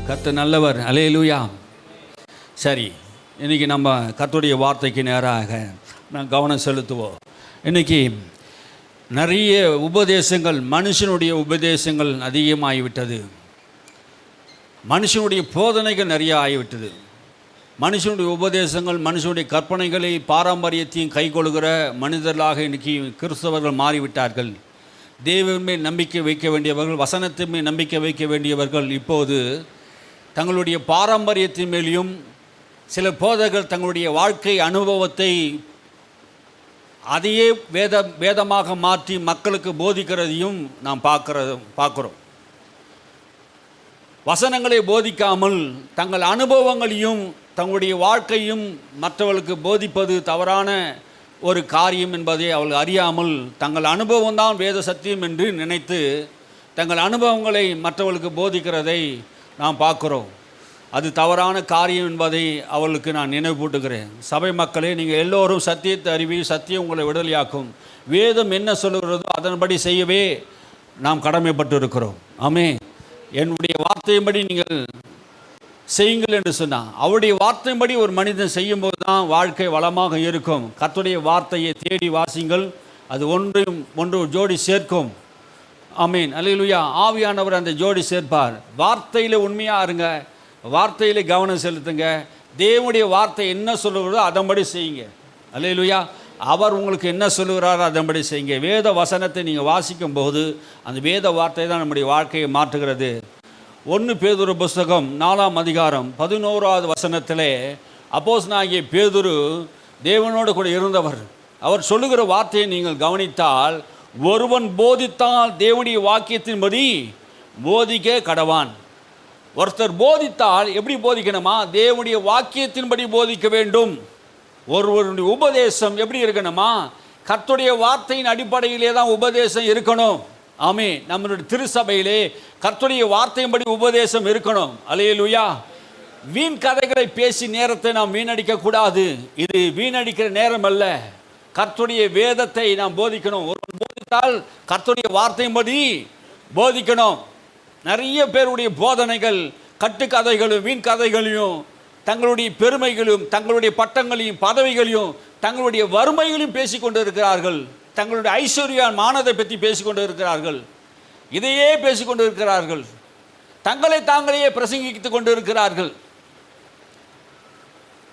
கர்த்தர் நல்லவர். அல்லேலூயா. சரி, இன்றைக்கி நம்ம கர்த்தருடைய வார்த்தைக்கு நேராக நான் கவனம் செலுத்துவோம். இன்றைக்கி நிறைய உபதேசங்கள், மனுஷனுடைய உபதேசங்கள் அதிகமாகிவிட்டது. மனுஷனுடைய போதனைகள் நிறைய ஆகிவிட்டது. மனுஷனுடைய உபதேசங்கள், மனுஷனுடைய கற்பனைகளை, பாரம்பரியத்தையும் கைக்கொள்கிற மனிதர்களாக இன்றைக்கி கிறிஸ்தவர்கள் மாறிவிட்டார்கள். தேவன் மேல் நம்பிக்கை வைக்க வேண்டியவர்கள், வசனத்தின் மேல் நம்பிக்கை வைக்க வேண்டியவர்கள் இப்போது தங்களுடைய பாரம்பரியத்தின் மேலேயும், சில போதகர்கள் தங்களுடைய வாழ்க்கை அனுபவத்தை அதையே வேதமாக மாற்றி மக்களுக்கு போதிக்கிறதையும் நாம் பார்க்குறோம். வசனங்களை போதிக்காமல் தங்கள் அனுபவங்களையும் தங்களுடைய வாழ்க்கையும் மற்றவர்களுக்கு போதிப்பது தவறான ஒரு காரியம் என்பதை அவர்கள் அறியாமல் தங்கள் அனுபவம்தான் வேத சத்தியம் என்று நினைத்து தங்கள் அனுபவங்களை மற்றவர்களுக்கு போதிக்கிறதை நாம் பார்க்குறோம். அது தவறான காரியம் என்பதை அவர்களுக்கு நான் நினைவூட்டுகிறேன். சபை மக்களே, நீங்கள் எல்லோரும் சத்தியத்தை அறிவி, சத்தியம் உங்களை விடுதலையாக்கும். வேதம் என்ன சொல்லுகிறதோ அதன்படி செய்யவே நாம் கடமைப்பட்டு இருக்கிறோம். ஆமே. என்னுடைய வார்த்தையின்படி நீங்கள் செய்யுங்கள் என்று சொன்னான். அவருடைய வார்த்தையின்படி ஒரு மனிதன் செய்யும்போது தான் வாழ்க்கை வளமாக இருக்கும். கர்த்தருடைய வார்த்தையை தேடி வாசிங்கள், அது ஒன்று ஜோடி சேர்க்கும். ஆமீன். அல்லேலூயா. ஆவியானவர் அந்த ஜோடி சேர்ப்பார். வார்த்தையில் உண்மையாக இருங்க, வார்த்தையில் கவனம் செலுத்துங்க. தேவனுடைய வார்த்தை என்ன சொல்லுகிறதோ அதன்படி செய்யுங்க. அல்லேலூயா. அவர் உங்களுக்கு என்ன சொல்லுகிறாரோ அதன்படி செய்யுங்க. வேத வசனத்தை நீங்கள் வாசிக்கும் போது அந்த வேத வார்த்தை தான் நம்முடைய வாழ்க்கையை மாற்றுகிறது. 1 பேதுரு புஸ்தகம் 4ஆம் அதிகாரம் 11வது வசனத்திலே அப்போஸ்தலனாகிய பேதுரு தேவனோடு கூட இருந்தவர். அவர் சொல்லுகிற வார்த்தையை நீங்கள் கவனித்தால், ஒருவன் போதித்தால் தேவனுடைய வாக்கியத்தின்படி போதிக்க கடவான். ஒருத்தர் போதித்தால் எப்படி போதிக்கணுமா? தேவனுடைய வாக்கியத்தின்படி போதிக்க வேண்டும். ஒருவருடைய உபதேசம் எப்படி இருக்கணுமா? கர்த்தருடைய வார்த்தையின் அடிப்படையிலே தான் உபதேசம் இருக்கணும். ஆமே. நம்மளுடைய திருச்சபையிலே கர்த்தருடைய வார்த்தையின்படி உபதேசம் இருக்கணும். அல்லேலூயா. வீண் கதைகளை பேசி நேரத்தை நாம் வீணடிக்க கூடாது. இது வீணடிக்கிற நேரம் அல்ல. கர்த்தருடைய வேதத்தை நாம் போதிக்கணும். ஒருவன் போதித்தால் கர்த்தருடைய வார்த்தையின்படி போதிக்கணும். நிறைய பேருடைய போதனைகள் கட்டுக்கதைகளும் வீண் கதைகளையும், தங்களுடைய பெருமைகளும், தங்களுடைய பட்டங்களையும் பதவிகளையும், தங்களுடைய வறுமைகளையும் பேசிக்கொண்டு இருக்கிறார்கள். தங்களுடைய ஐஸ்வர்யமானதை பற்றி பேசிக்கொண்டு இருக்கிறார்கள். இதையே பேசிக்கொண்டு இருக்கிறார்கள். தங்களை தாங்களையே பிரசங்கித்துக் கொண்டு இருக்கிறார்கள்.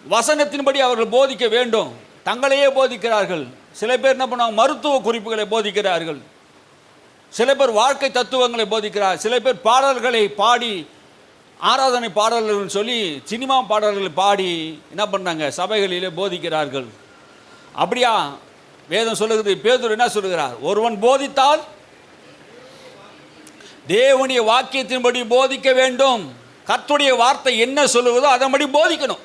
வசனத்தின்படி அவர்கள் போதிக்க வேண்டும். தங்களையே போதிக்கிறார்கள். சில பேர் என்ன பண்ணுவாங்க? மருத்துவ குறிப்புகளை போதிக்கிறார்கள். சில பேர் வாழ்க்கை தத்துவங்களை போதிக்கிறார். சில பேர் பாடல்களை பாடி, ஆராதனை பாடல்கள் சொல்லி சினிமா பாடல்களை பாடி என்ன பண்ணுறாங்க? சபைகளிலே போதிக்கிறார்கள். அப்படியா? வேதம் சொல்லுகிறது. பேதுரு என்ன சொல்லுகிறார்? ஒருவன் போதித்தால் தேவனுடைய வாக்கியத்தின்படி போதிக்க வேண்டும். கர்த்தருடைய வார்த்தை என்ன சொல்லுவதோ அதன்படி போதிக்கணும்.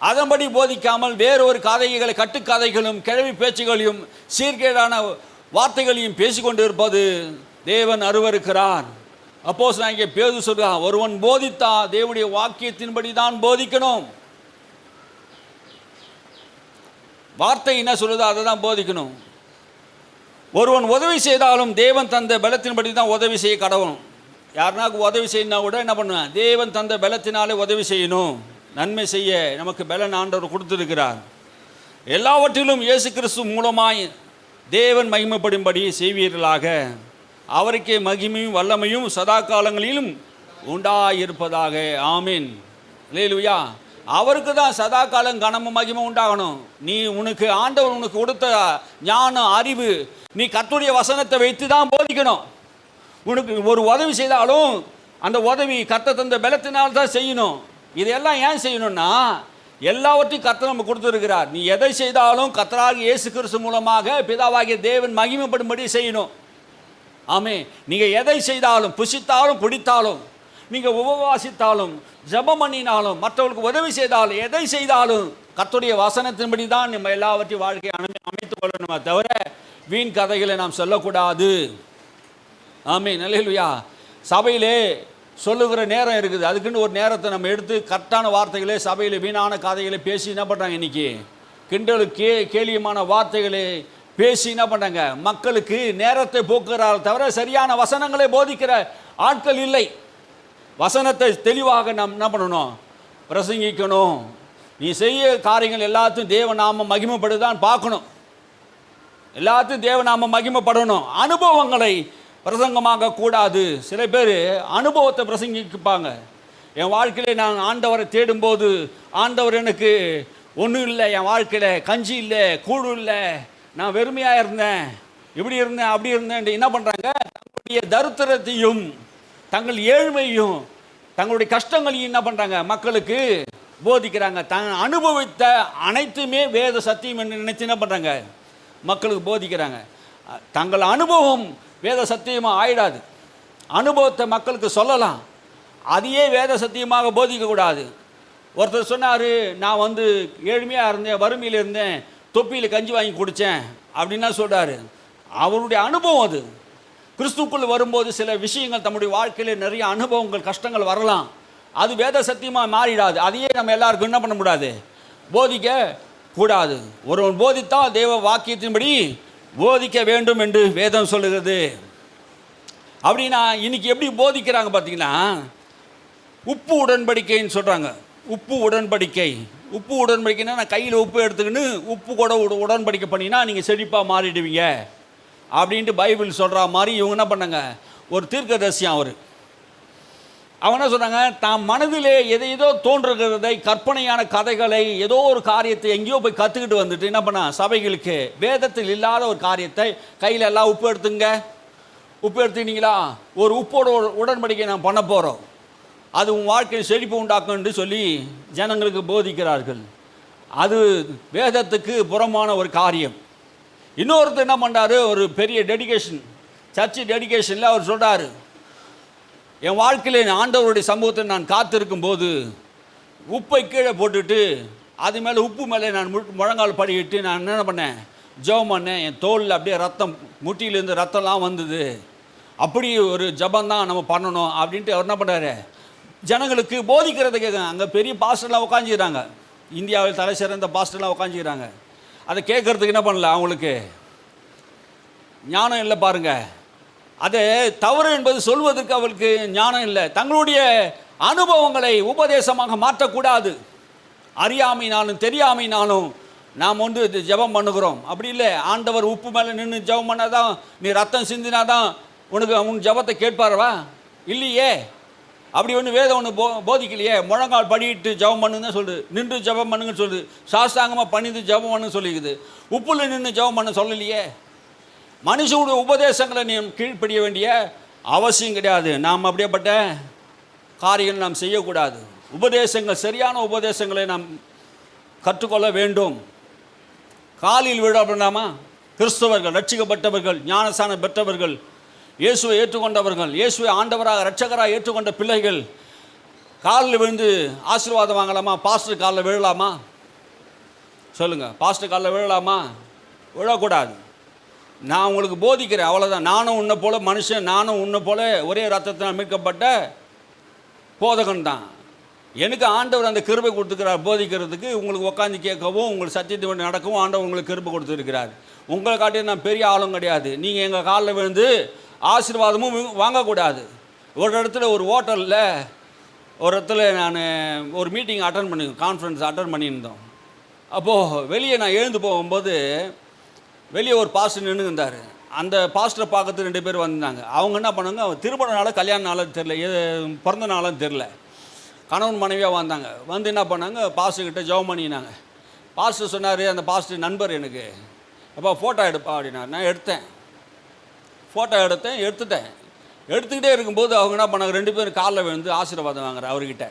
அதன்படி போதிக்காமல் வேறொரு கதைகளை, கட்டுக்கதைகளும் கிழவி பேச்சுகளையும் சீர்கேடான வார்த்தைகளையும் பேசிக்கொண்டு இருப்பது தேவன் அருவருக்கிறார். அப்போஸ்தலனாகிய பேதுரு சொல்கிறார், ஒருவன் போதித்தா தேவனுடைய வாக்கியத்தின்படி தான் போதிக்கணும். வார்த்தை என்ன சொல்லுதோ அதை தான் போதிக்கணும். ஒருவன் உதவி செய்தாலும் தேவன் தந்த பலத்தின்படி தான் உதவி செய்ய கடவுளும். யாருனாக்கு உதவி செய்யணும்னா கூட என்ன பண்ணுவேன்? தேவன் தந்த பலத்தினாலே உதவி செய்யணும். நன்மை செய்ய நமக்கு பலன் ஆண்டவர் கொடுத்திருக்கிறார். எல்லாவற்றிலும் இயேசு கிறிஸ்து மூலமாய் தேவன் மகிமைப்படும்படி செய்வீர்களாக. அவருக்கே மகிமையும் வல்லமையும் சதா காலங்களிலும் உண்டாயிருப்பதாக. ஆமீன். அல்லேலூயா. அவருக்கு தான் சதா காலம் கனமும் மகிமை உண்டாகணும். நீ உனக்கு ஆண்டவர் உனக்கு கொடுத்த ஞானம், அறிவு, நீ கர்த்தருடைய வசனத்தை வைத்து தான் போதிக்கணும். உனக்கு ஒரு உதவி செய்தாலும் அந்த உதவி கர்த்தர் தந்த பலத்தினால் தான் செய்யணும். இதெல்லாம் ஏன் செய்யணும்னா, எல்லாவற்றையும் கர்த்தர் நம்ம கொடுத்துருக்கிறார். நீ எதை செய்தாலும் கர்த்தராகிய இயேசு கிறிஸ்து மூலமாக பிதாவாகிய தேவன் மகிமைப்படும்படி செய்யணும். ஆமே. நீங்கள் எதை செய்தாலும், புசித்தாலும் குடித்தாலும், நீங்கள் உபவாசித்தாலும், ஜெபம் பண்ணினாலும், மற்றவர்களுக்கு உதவி செய்தாலும், எதை செய்தாலும் கர்த்தருடைய வசனத்தின்படி தான் நம்ம எல்லாவற்றையும் வாழ்க்கையை அமைத்துக் கொள்ளணுமே தவிர வீண் கதைகளை நாம் சொல்லக்கூடாது. ஆமீன். அல்லேலூயா. சபையிலே சொல்லுகிற நேரம் இருக்குது. அதுக்குன்னு ஒரு நேரத்தை நம்ம எடுத்து கரெக்டான வார்த்தைகளே சபையில் வீணான கதைகளை பேசி என்ன பண்ணுறாங்க? இன்றைக்கி கிண்டலு கேலியமான வார்த்தைகளை பேசி என்ன பண்ணுறாங்க? மக்களுக்கு நேரத்தை போக்குறார்கள் தவிர சரியான வசனங்களை போதிக்கிற ஆட்கள் இல்லை. வசனத்தை தெளிவாக நாம் என்ன பண்ணணும்? பிரசங்கிக்கணும். நீ செய்ய காரியங்கள் எல்லாத்தையும் தேவநாம மகிமைப்படுதான் பார்க்கணும். எல்லாத்தையும் தேவநாம மகிமைப்படணும். அனுபவங்களை பிரசங்கமாக கூடாது. சில பேர் அனுபவத்தை பிரசங்கிப்பாங்க. என் வாழ்க்கையில நான் ஆண்டவரை தேடும்போது ஆண்டவர் எனக்கு ஒன்றும் இல்லை, என் வாழ்க்கையில் கஞ்சி இல்லை, கூடு இல்லை, நான் வெறுமையாக இருந்தேன், இப்படி இருந்தேன், அப்படி இருந்தேன். என்ன பண்ணுறாங்க? தங்களுடைய தரித்திரத்தையும் தங்கள் ஏழ்மையும் தங்களுடைய கஷ்டங்களையும் என்ன பண்ணுறாங்க? மக்களுக்கு போதிக்கிறாங்க. அனுபவித்த அனைத்துமே வேத சத்தியம் என்று நினைச்சு என்ன பண்ணுறாங்க? மக்களுக்கு போதிக்கிறாங்க. தங்கள் அனுபவம் வேத சத்தியமாக ஆயிடாது. அனுபவத்தை மக்களுக்கு சொல்லலாம், அதையே வேத சத்தியமாக போதிக்கக்கூடாது. ஒருத்தர் சொன்னார், நான் ஏழ்மையாக இருந்தேன், வறுமையில் இருந்தேன், தொப்பியில் கஞ்சி வாங்கி குடித்தேன் அப்படின்னா சொல்கிறாரு. அவருடைய அனுபவம் அது. கிறிஸ்துக்குள் வரும்போது சில விஷயங்கள் தம்முடைய வாழ்க்கையில் நிறைய அனுபவங்கள் கஷ்டங்கள் வரலாம். அது வேத சத்தியமாக மாறிடாது. அதையே நம்ம எல்லாருக்கும் என்ன பண்ண கூடாது? போதிக்க கூடாது. ஒருவன் போதித்தால் தேவ வாக்கியத்தின்படி போதிக்க வேண்டும் என்று வேதம் சொல்லுகிறது. அப்படின்னா இன்னைக்கு எப்படி போதிக்கிறாங்க பார்த்தீங்கன்னா, உப்பு உடன்படிக்கைன்னு சொல்கிறாங்க. உப்பு உடன்படிக்கை. உப்பு உடன்படிக்கைன்னா நான் கையில் உப்பு எடுத்துக்கின்னு உப்பு கூட உடன்படிக்கை பண்ணினா நீங்கள் செழிப்பாக மாறிடுவீங்க அப்படின்ட்டு பைபிள் சொல்கிற மாதிரி இவங்க என்ன பண்ணாங்க? ஒரு தீர்க்கதரிசியம் அவங்க என்ன சொன்னாங்க? தாம் மனதிலே ஏதோ தோன்றுகிறதை, கற்பனையான கதைகளை, ஏதோ ஒரு காரியத்தை எங்கேயோ போய் கற்றுக்கிட்டு வந்துட்டு என்ன பண்ண? சபைகளுக்கு வேதத்தில் இல்லாத ஒரு காரியத்தை கையில் எல்லாம் உப்பு எடுத்துங்க, உப்பு எடுத்துக்கிட்டீங்களா, ஒரு உப்போட உடன்படிக்கை நான் பண்ண போகிறோம், அது உன் வாழ்க்கையில் செழிப்பு உண்டாக்குன்னு சொல்லி ஜனங்களுக்கு போதிக்கிறார்கள். அது வேதத்துக்கு புறமான ஒரு காரியம். இன்னொருத்தர் என்ன பண்ணுறாரு? ஒரு பெரிய டெடிகேஷன், சர்ச்சு டெடிகேஷனில் அவர் சொல்கிறாரு, என் வாழ்க்கையில் ஆண்டவருடைய சமூகத்தை நான் காத்திருக்கும் போது உப்பை கீழே போட்டுட்டு அது மேலே உப்பு மேலே நான் முழங்கால் படிக்கிட்டு நான் என்ன பண்ணேன்? ஜெபம் பண்ணேன். என் தோலில் அப்படியே ரத்தம், முட்டியிலேருந்து ரத்தம்லாம் வந்தது. அப்படி ஒரு ஜபந்தான் நம்ம பண்ணணும் அப்படின்ட்டு அவர் என்ன பண்ணுறாரு? ஜனங்களுக்கு போதிக்கிறத கேட்குறாங்க. அங்கே பெரிய பாஸ்டர்லாம் உட்காந்துக்கிறாங்க, இந்தியாவில் தலை சிறந்த பாஸ்டர்லாம் உட்காந்துக்கிறாங்க. அதை கேட்குறதுக்கு என்ன பண்ணல? அவங்களுக்கு ஞானம் இல்லை பாருங்கள். அது தவறு என்பது சொல்வதற்கு அவளுக்கு ஞானம் இல்லை. தங்களுடைய அனுபவங்களை உபதேசமாக மாற்றக்கூடாது. அறியாமைனாலும் தெரியாமைனாலும் நாம் ஜெபம் பண்ணுகிறோம். அப்படி இல்லை, ஆண்டவர் உப்பு மேலே நின்று ஜெபம் பண்ணாதான், நீ ரத்தம் சிந்தினாதான் உன் ஜெபத்தை கேட்பாரவா? இல்லையே. அப்படி வேதம் போதிக்கலையே. முழங்கால் படிட்டு ஜெபம் பண்ணுன்னு தான் சொல்லுது, நின்று ஜெபம் பண்ணுங்கன்னு சொல்லுது, சாஸ்தாங்கமாக பண்ணிட்டு ஜெபம் பண்ணுன்னு சொல்லிக்குது. உப்புல நின்று ஜெபம் பண்ண சொல்லலையே. மனுஷனுடைய உபதேசங்களை நீ கீழ்ப்படிய வேண்டிய அவசியம் கிடையாது. நாம் அப்படியேப்பட்ட காரியங்கள் நாம் செய்யக்கூடாது. உபதேசங்கள், சரியான உபதேசங்களை நாம் கற்றுக்கொள்ள வேண்டும். காலில் விழ வேண்டாமா? கிறிஸ்தவர்கள், ரட்சிக்கப்பட்டவர்கள், ஞானஸ்நானம் பெற்றவர்கள், இயேசுவை ஏற்றுக்கொண்டவர்கள், இயேசுவை ஆண்டவராக இரட்சகராக ஏற்றுக்கொண்ட பிள்ளைகள் காலில் விழுந்து ஆசீர்வாதம் வாங்கலாமா? பாஸ்டர் காலில் விழலாமா? சொல்லுங்கள், பாஸ்டர் காலில் விழலாமா? விழக்கூடாது. நான் உங்களுக்கு போதிக்கிறேன், அவ்வளோதான். நானும் உன்னை போல மனுஷன், நானும் உன்னை போல ஒரே ரத்தத்தினால் மீட்கப்பட்ட போதகன் தான். எனக்கு ஆண்டவர் அந்த கிருபை கொடுத்துக்கிறார் போதிக்கிறதுக்கு. உங்களுக்கு உட்காந்து கேட்கவும், உங்களுக்கு சத்தியத்தை நடக்கவும் ஆண்டவர் உங்களுக்கு கிருபை கொடுத்துருக்கிறார். உங்களை காட்டி நான் பெரிய ஆளும் கிடையாது. நீங்கள் எங்கள் காலில் விழுந்து ஆசீர்வாதமும் வாங்கக்கூடாது. ஒரு இடத்துல, ஒரு ஹோட்டலில் ஒரு இடத்துல நான் ஒரு மீட்டிங் கான்ஃபரன்ஸ் அட்டன் பண்ணியிருந்தோம். அப்போது வெளியே நான் எழுந்து போகும்போது வெளியே ஒரு பாஸ்டர் நின்று இருந்தார். அந்த பாஸ்டரை பார்க்கறதுக்கு 2 பேர் வந்தாங்க. அவங்க என்ன பண்ணாங்க? அவர் திருமண நாள், கல்யாண நாளும் தெரில, பிறந்த நாளும் தெரில, கணவன் மனைவியாக வந்தாங்க. என்ன பண்ணாங்க? பாஸ்டர்கிட்ட ஜெபம் பண்ணினாங்க. பாஸ்டர் சொன்னார், அந்த பாஸ்டர் நண்பர் எனக்கு, அப்போ ஃபோட்டோ எடுப்பா அப்படின்னா. நான் ஃபோட்டோ எடுத்துட்டேன். எடுத்துக்கிட்டே இருக்கும்போது அவங்க என்ன பண்ணாங்க? 2 பேரும் காலில் விழுந்து ஆசீர்வாதம் வாங்குறேன் அவர்கிட்ட.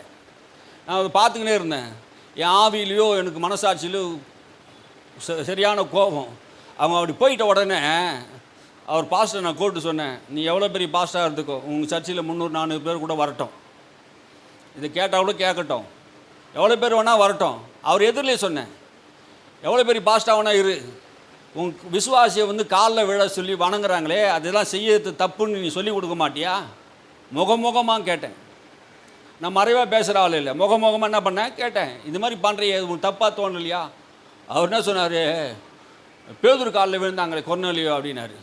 நான் அதை பார்த்துக்கிட்டே இருந்தேன். என் ஆவியிலையோ எனக்கு மனசாட்சியிலோ சரியான கோபம். அவங்க அப்படி போயிட்ட உடனே அவர் பாஸ்டர் நான் கூப்பிட்டு சொன்னேன், நீ எவ்வளோ பெரிய பாஸ்டராக இருந்துக்கோ, உங்கள் சர்ச்சில் 300-400 பேர் கூட வரட்டும், இதை கேட்டாலும் கேட்கட்டும், எவ்வளோ பேர் வேணால் வரட்டும். அவர் எதிரிலே சொன்னேன், எவ்வளோ பெரிய பாஸ்டராக வேணா இரு, உன் விசுவாசியை காலில் விழ சொல்லி வணங்குறாங்களே, அதெல்லாம் செய்யறது தப்புன்னு நீ சொல்லி கொடுக்க மாட்டியா? முகமாக கேட்டேன். நான் மறைவாக பேசுகிற ஆள் இல்லை, முகமாக என்ன பண்ணேன்? கேட்டேன், இது மாதிரி பண்ணுறிய உனக்கு தப்பாக தோணலையா? அவர் என்ன சொன்னார்? பேதுரு காலில் விழுந்தாங்களே கொர்நேலியோ அப்படின்னாரு.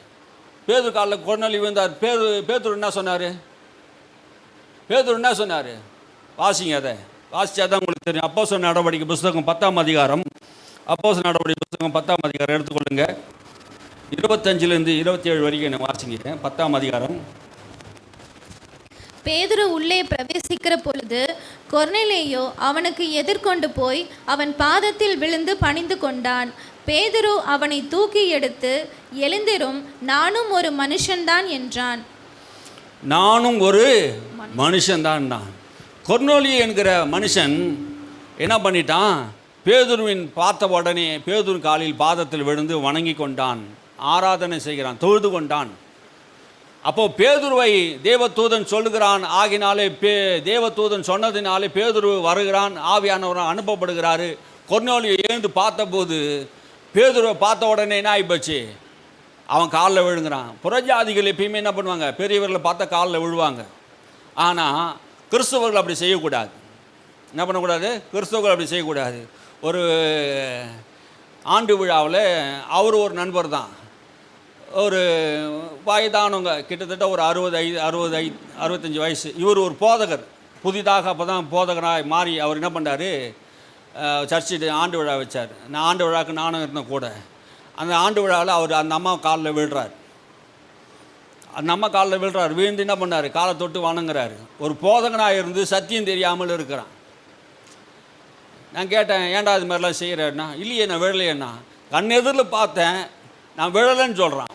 பேதுரு காலில் கொர்நேலியோ விழுந்தார். பேதுரு என்ன சொன்னார்? பேதுரு என்ன சொன்னார்? வாசிங்க, அதை வாசிச்சா தான் உங்களுக்கு தெரியும். அப்போஸ்தலர் நடவடிக்கை புஸ்தகம் 10ஆம் அதிகாரம், அப்போஸ்தலர் நடவடிக்கை புஸ்தகம் 10ஆம் அதிகாரம் எடுத்துக்கொள்ளுங்க. 25லேருந்து 27 வரைக்கும் நான் வாசிக்கிறேன். 10ஆம் அதிகாரம். பேதுரு உள்ளே பிரவேசிக்கிற பொழுது கொர்நேலியு அவனுக்கு எதிர்கொண்டு போய் அவன் பாதத்தில் விழுந்து பணிந்து கொண்டான். பேதுரு அவனை தூக்கி எடுத்து, எழுந்திரும், நானும் ஒரு மனுஷன்தான் என்றான். நானும் ஒரு மனுஷன்தான். கொர்நேலியு என்கிற மனுஷன் என்ன பண்ணிட்டான்? பேதுருவின் பார்த்த உடனே பேதுரு காலில் பாதத்தில் விழுந்து வணங்கி கொண்டான், ஆராதனை செய்கிறான், தொழுது கொண்டான். அப்போ பேதுருவை தேவதூதன் சொல்லுகிறான். ஆகினாலே தேவதூதன் சொன்னதினாலே பேதுரு வருகிறான், ஆவியானவர் அனுப்பப்படுகிறாரு. கொர்நேலியு எழுந்து பார்த்தபோது பேதுருவை பார்த்த உடனே என்ன ஆகிப்போச்சு? அவன் காலில் விழுங்குறான். புறஜாதிகள் எப்பயுமே என்ன பண்ணுவாங்க? பெரியவர்களை பார்த்தா காலில் விழுவாங்க. ஆனால் கிறிஸ்தவர்கள் அப்படி செய்யக்கூடாது. என்ன பண்ணக்கூடாது? கிறிஸ்தவர்கள் அப்படி செய்யக்கூடாது. ஒரு ஆண்டு விழாவில் அவர் ஒரு நண்பர் தான், ஒரு வயதானவங்க, கிட்டத்தட்ட ஒரு 65 வயசு. இவர் ஒரு போதகர், புதிதாக அப்போ தான் போதகராக மாறி அவர் என்ன பண்ணார்? சர்ச்சு ஆண்டு விழா வச்சார். நான் ஆண்டு விழாவுக்கு நானும் இருந்தேன் கூட. அந்த ஆண்டு விழாவில் அவர் அந்த அம்மா காலில் விழுறார். அந்த அம்மா காலில் விழுறார். விழுந்து என்ன பண்ணார்? காலை தொட்டு வணங்குறாரு. ஒரு போதகனாக இருந்து சத்தியம் தெரியாமல் இருக்கிறான். நான் கேட்டேன், ஏன்டா அது மாதிரிலாம் செய்கிறேன்னா, இல்லையே நான் விழலையேண்ணா, கண் எதிரில் பார்த்தேன், நான் விழலைன்னு சொல்கிறான்.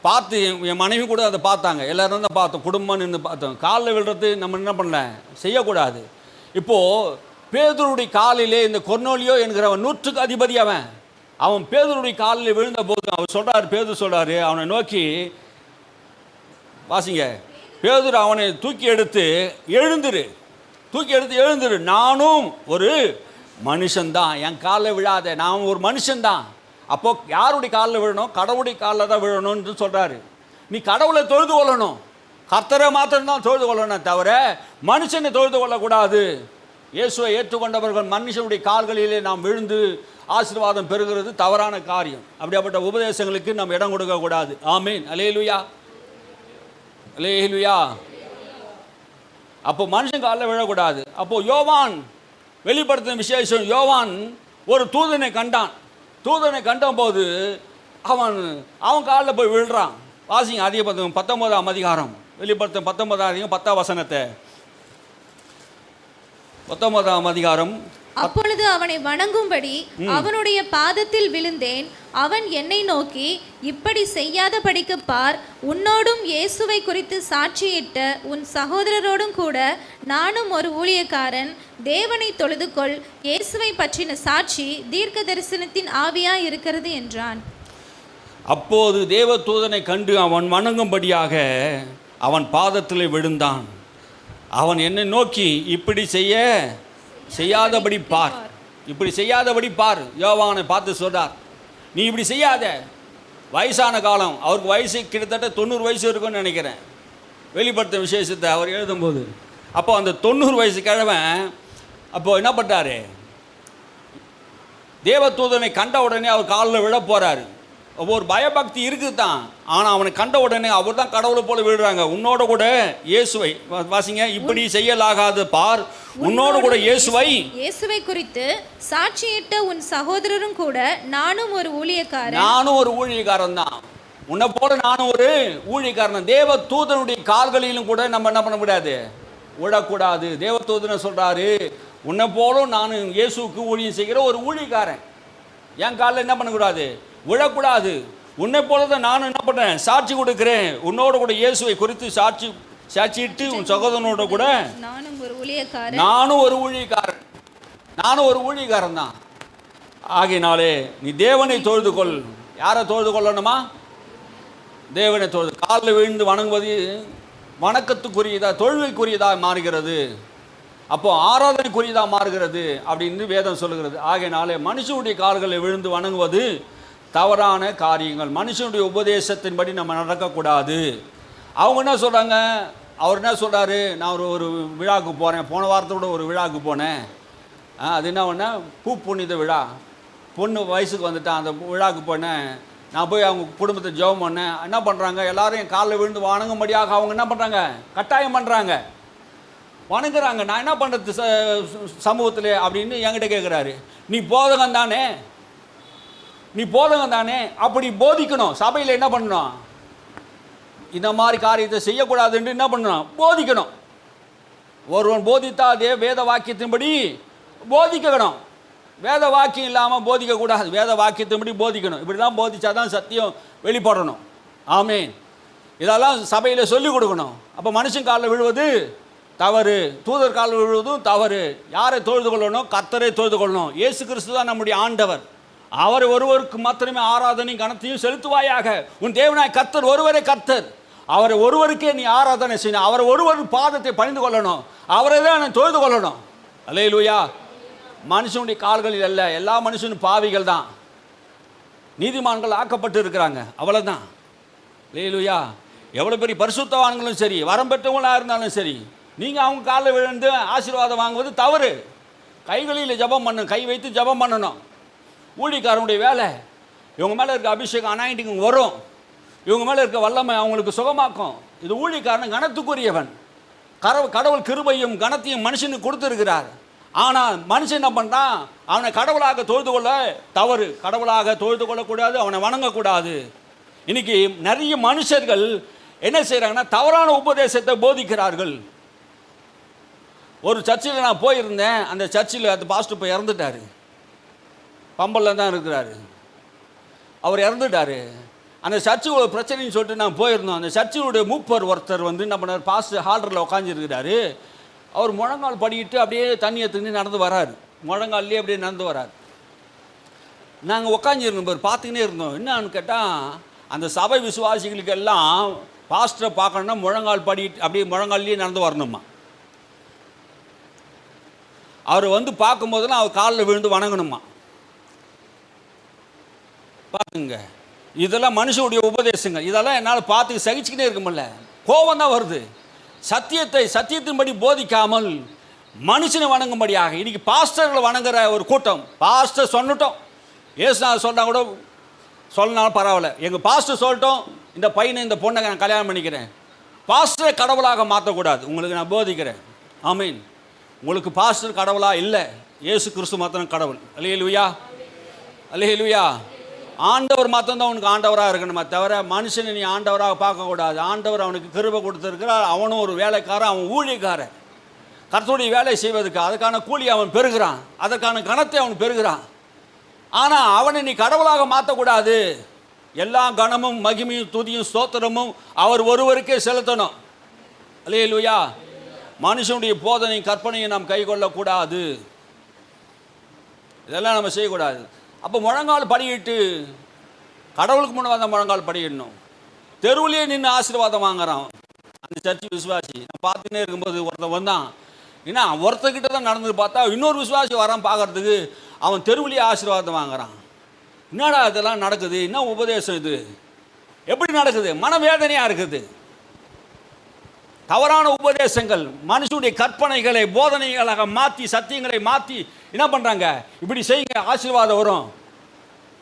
பார்த்து என் மனைவி கூட அதை பார்த்தாங்க, எல்லோரும் தான் பார்த்தோம், குடும்பம் நின்று பார்த்தோம். காலில் விழுறது நம்ம என்ன பண்ணல, செய்யக்கூடாது. இப்போது பேதுருடைய காலிலே இந்த கொர்நேலியு என்கிறவன் 100க்கு அதிபதி. அவன் பேதுருடைய காலில் விழுந்த போது அவர் சொல்கிறார், பேதுரு சொல்கிறாரு அவனை நோக்கி, வாசிங்க, பேதுரு அவனை தூக்கி எடுத்து எழுந்துரு, நானும் ஒரு மனுஷன்தான், என் காலில் விழாத, நான் ஒரு மனுஷன்தான். அப்போது யாருடைய காலில் விழணும்? கடவுளுடைய காலில் தான் விழணும்னு சொல்கிறாரு. நீ கடவுளை தொழுது கொள்ளணும், கர்த்தரை மாத்திரம்தான் தொழுது கொள்ளணும், தவிர மனுஷனை தொழுது கொள்ளக்கூடாது. இயேசுவை ஏற்றுக்கொண்டவர்கள் மனுஷனுடைய கால்களிலே நாம் விழுந்து ஆசீர்வாதம் பெறுகிறது தவறான காரியம். அப்படியாப்பட்ட உபதேசங்களுக்கு நாம் இடம் கொடுக்கக்கூடாது. ஆமீன். அல்லேலூயா, அல்லேலூயா. அப்போ மனுஷன் காலில் விழக்கூடாது. அப்போது யோவான் வெளிப்படுத்தின விசேஷம், யோவான் ஒரு தூதனை கண்டான். தூதனை கண்டபோது அவன் காலில் போய் விழுறான். வாசிங்க, அதிக 19ஆம் அதிகாரம், வெளிப்படுத்த 19ஆம் அதிகாரம் 10ஆம் வசனத்தை. 19ஆம் அதிகாரம். அப்பொழுது அவனை வணங்கும்படி அவனுடைய பாதத்தில் விழுந்தேன். அவன் என்னை நோக்கி, இப்படி செய்யாதபடிக்கு பார், உன்னோடும் இயேசுவை குறித்து சாட்சியிட்ட உன் சகோதரரோடும் கூட நானும் ஒரு ஊழியக்காரன். தேவனை தொழுதுகொள், இயேசுவை பற்றின சாட்சி தீர்க்க தரிசனத்தின் ஆவியாய் இருக்கிறது என்றான். அப்போது தேவதூதனை கண்டு அவன் வணங்கும்படியாக அவன் பாதத்தில் விழுந்தான். அவன் என்னை நோக்கி, இப்படி செய்யாதபடி பார், இப்படி செய்யாதபடி பார். யோவானை பார்த்து சொல்றார், நீ இப்படி செய்யாத. வயசான காலம், அவருக்கு வயசு கிட்டத்தட்ட 90 வயசு இருக்குன்னு நினைக்கிறேன், வெளிப்படுத்த விசேஷத்தை அவர் எழுதும்போது. அப்போ அந்த 90 வயசு கிழவன் அப்போது என்ன பண்ணுறாரு? தேவதூதனை கண்ட உடனே அவர் காலில் விழ போகிறாரு. ஒரு பயபக்தி இருக்குது தான், ஆனால் அவனை கண்ட உடனே அவர் தான் கடவுளை போல விழுறாங்க. உன்னோட கூட இயேசுவை, வாசிங்க, இப்படி செய்யலாகாது பார், உன்னோடு கூட இயேசுவை குறித்து சாட்சியிட்ட உன் சகோதரரும் கூட நானும் ஒரு ஊழியக்காரன் தான். உன்னை போல நானும் ஒரு ஊழியக்காரன். தேவதூதனுடைய கால்களிலும் கூட நம்ம என்ன பண்ண முடியாது? விடக்கூடாது. தேவதூதனை சொல்றாரு, உன்னை போலும் நானும் இயேசுக்கு ஊழியம் செய்கிற ஒரு ஊழியக்காரன், என் காலில் என்ன பண்ணக்கூடாது? விழக்கூடாது. உன்னை போல தான் நானும் என்ன பண்ணுறேன்? சாட்சி கொடுக்குறேன். உன்னோட கூட இயேசுவை குறித்து சாட்சியிட்டு உன் சகோதரனோட கூட நானும் ஒரு ஊழியக்காரன் தான். ஆகையினாலே நீ தேவனை தொழுது கொள். யாரை தொழுது கொள்ளணுமா? தேவனை தொழுது. காலில் விழுந்து வணங்குவது வணக்கத்துக்குரியதா, தொழுகைக்குரியதாக மாறுகிறது. அப்போ ஆராதனைக்குரியதாக மாறுகிறது அப்படின்னு வேதம் சொல்லுகிறது. ஆகையினாலே மனுஷனுடைய கால்களை விழுந்து வணங்குவது தவறான காரியங்கள். மனுஷனுடைய உபதேசத்தின்படி நம்ம நடக்கக்கூடாது. அவங்க என்ன சொல்கிறாங்க? அவர் என்ன சொல்கிறாரு? நான் ஒரு விழாவுக்கு போகிறேன், போன வாரத்தோட ஒரு விழாவுக்கு போனேன். அது என்ன பண்ண? பூ புனித விழா, பொண்ணு வயசுக்கு வந்துட்டான், அந்த விழாவுக்கு போனேன். நான் போய் அவங்க குடும்பத்தை ஜெபம் பண்ணேன். என்ன பண்ணுறாங்க, எல்லாரும் என் காலில் விழுந்து வணங்கும்படியாக அவங்க என்ன பண்ணுறாங்க, கட்டாயம் பண்ணுறாங்க, வணங்குறாங்க. நான் என்ன பண்ணுறது சமூகத்தில் அப்படின்னு என்கிட்ட கேட்குறாரு. நீ போதகம் தானே, நீ போதகம் தானே, அப்படி போதிக்கணும். சபையில் என்ன பண்ணணும், இந்த மாதிரி காரியத்தை செய்யக்கூடாதுன்னு என்ன பண்ணணும், போதிக்கணும். ஒருவன் போதித்தா அதே வேத வாக்கியத்தின்படி போதிக்கணும். வேத வாக்கியம் இல்லாமல் போதிக்கக்கூடாது, வேத வாக்கியத்தின்படி போதிக்கணும். இப்படி தான் போதிச்சா தான் சத்தியம் வெளிப்படணும். ஆமேன். இதெல்லாம் சபையில் சொல்லிக் கொடுக்கணும். அப்போ மனுஷன் காலில் விழுவது தவறு, தூதர் காலில் விழுவதும் தவறு. யாரை தொழுது கொள்ளணும், கர்த்தரை தொழுது கொள்ளணும். இயேசு கிறிஸ்து தான் நம்முடைய ஆண்டவர். அவர் ஒருவருக்கு மாத்திரமே ஆராதனை கனத்தையும் செலுத்துவாயாக. உன் தேவனாய் கர்த்தர் ஒருவரே கர்த்தர். அவரை ஒருவருக்கே நீ ஆராதனை செய்யணும். அவரை ஒருவர் பாதத்தை பணிந்து கொள்ளணும். அவரை தான் தொழுது கொள்ளணும். அல்லேலூயா. மனுஷனுடைய கால்களில் அல்ல, எல்லா மனுஷனும் பாவிகள் தான், நீதிமான்கள் ஆக்கப்பட்டு இருக்கிறாங்க, அவ்வளோதான். அல்லேலூயா. எவ்வளோ பெரிய பரிசுத்தவான்களும் சரி, வரம் பெற்றவங்களாக இருந்தாலும் சரி, நீங்கள் அவங்க காலில் விழுந்து ஆசீர்வாதம் வாங்குவது தவறு. கைகளில் ஜெபம் பண்ணணும், கை வைத்து ஜெபம் பண்ணணும். ஊழியக்காரனுடைய வேலை, இவங்க மேலே இருக்க அபிஷேகம் அனாயிண்டிங் வரும், இவங்க மேலே இருக்க வல்லமை அவங்களுக்கு சுகமாக்கும். இது ஊழியக்காரன் கனத்துக்குரியவன். கடவுள் கிருபையும் கனத்தையும் மனுஷனுக்கு கொடுத்துருக்கிறார். ஆனால் மனுஷன் என்ன பண்ணுறான், அவனை கடவுளாக தொழுது கொள்ள தவறு. கடவுளாக தொழுது கொள்ளக்கூடாது, அவனை வணங்கக்கூடாது. இன்னைக்கு நிறைய மனுஷர்கள் என்ன செய்கிறாங்கன்னா, தவறான உபதேசத்தை போதிக்கிறார்கள். ஒரு சர்ச்சில் நான் போயிருந்தேன். அந்த சர்ச்சில் அந்த பாஸ்டர் இப்போ இறந்துட்டார், பம்பலில் தான் இருக்கிறாரு. அவர் இறந்துட்டார். அந்த சர்ச்சு ஒரு பிரச்சனைன்னு சொல்லிட்டு நான் போயிருந்தோம். அந்த சர்ச்சினுடைய மூப்பர் ஒருத்தர் வந்து என்ன பண்ணார், பாஸ்டர் ஹால்டரில் உட்காந்துருக்கிறாரு. அவர் முழங்கால் படிக்கிட்டு அப்படியே தண்ணியை தண்ணி நடந்து வராரு, முழங்கால்லேயே அப்படியே நடந்து வராரு. நாங்கள் உட்காந்துருந்தோம், பார்த்துக்கினே இருந்தோம். என்னான்னு கேட்டால், அந்த சபை விசுவாசிகளுக்கு எல்லாம் பாஸ்டரை பார்க்கணுன்னா முழங்கால் படிக்கிட்டு அப்படியே முழங்கால்லேயே நடந்து வரணுமா. அவர் வந்து பார்க்கும்போதெல்லாம் அவர் காலில் விழுந்து வணங்கணுமா. பார்த்துங்க, இதெல்லாம் மனுஷனுடைய உபதேசங்கள். இதெல்லாம் என்னால் பார்த்து சகிச்சுக்கிட்டே இருக்க முடியல, கோபம் தான் வருது. சத்தியத்தின்படி போதிக்காமல் மனுஷனை வணங்கும்படியாக இன்னைக்கு பாஸ்டர்களை வணங்குற ஒரு கூட்டம். பாஸ்டர் சொன்னட்டும், ஏசுநாதர் சொன்னால் கூட சொல்லனாலும் பரவாயில்ல, எங்கள் பாஸ்டர் சொல்லட்டும், இந்த பையனை இந்த பொண்ணை நான் கல்யாணம் பண்ணிக்கிறேன். பாஸ்டரை கடவுளாக மாற்றக்கூடாது. உங்களுக்கு நான் போதிக்கிறேன். ஆமீன். உங்களுக்கு பாஸ்டர் கடவுளாக இல்லை, இயேசு கிறிஸ்து மாத்திரம் கடவுள். அல்லேலூயா, அல்லேலூயா. ஆண்டவர் மாத்திரம்தான் அவனுக்கு ஆண்டவராக இருக்கணுமே தவிர மனுஷனை நீ ஆண்டவராக பார்க்கக்கூடாது. ஆண்டவர் அவனுக்கு கிருபை கொடுத்துருக்கிறார். அவனும் ஒரு வேலைக்காரன், அவன் ஊழியக்காரன். கர்த்தருடைய வேலை செய்வதற்கு அதுக்கான கூலி அவன் பெறுகிறான், அதற்கான கனத்தை அவன் பெறுகிறான். ஆனால் அவனை நீ கடவுளாக மாற்றக்கூடாது. எல்லா கனமும் மகிமையும் துதியும் ஸ்தோத்திரமும் அவர் ஒருவருக்கே செலுத்தணும். அல்லேலூயா. மனுஷனுடைய போதனை கற்பனையை நாம் கை கொள்ளக்கூடாது. இதெல்லாம் நம்ம செய்யக்கூடாது. அப்போ முழங்கால் படிக்கிட்டு கடவுளுக்கு முன்னே வந்த முழங்கால் படிக்கணும். தெருவுலேயே நின்று ஆசீர்வாதம் வாங்குறான் அந்த சர்ச்சு விசுவாசி. நான் பார்த்துன்னே இருக்கும்போது ஒருத்தன் வந்தான். ஏன்னா ஒருத்தர்கிட்ட தான் நடந்து பார்த்தா இன்னொரு விசுவாசி வரான் பார்க்கறதுக்கு, அவன் தெருவுலேயே ஆசீர்வாதம் வாங்குறான். என்னடா இதெல்லாம் நடக்குது, என்ன உபதேசம் இது, எப்படி நடக்குது? மனவேதனையாக இருக்குது. தவறான உபதேசங்கள் மனுஷனுடைய கற்பனைகளை போதனைகளாக மாற்றி, சத்தியங்களை மாற்றி என்ன பண்ணுறாங்க, இப்படி செய்யுங்க ஆசீர்வாதம் வரும்,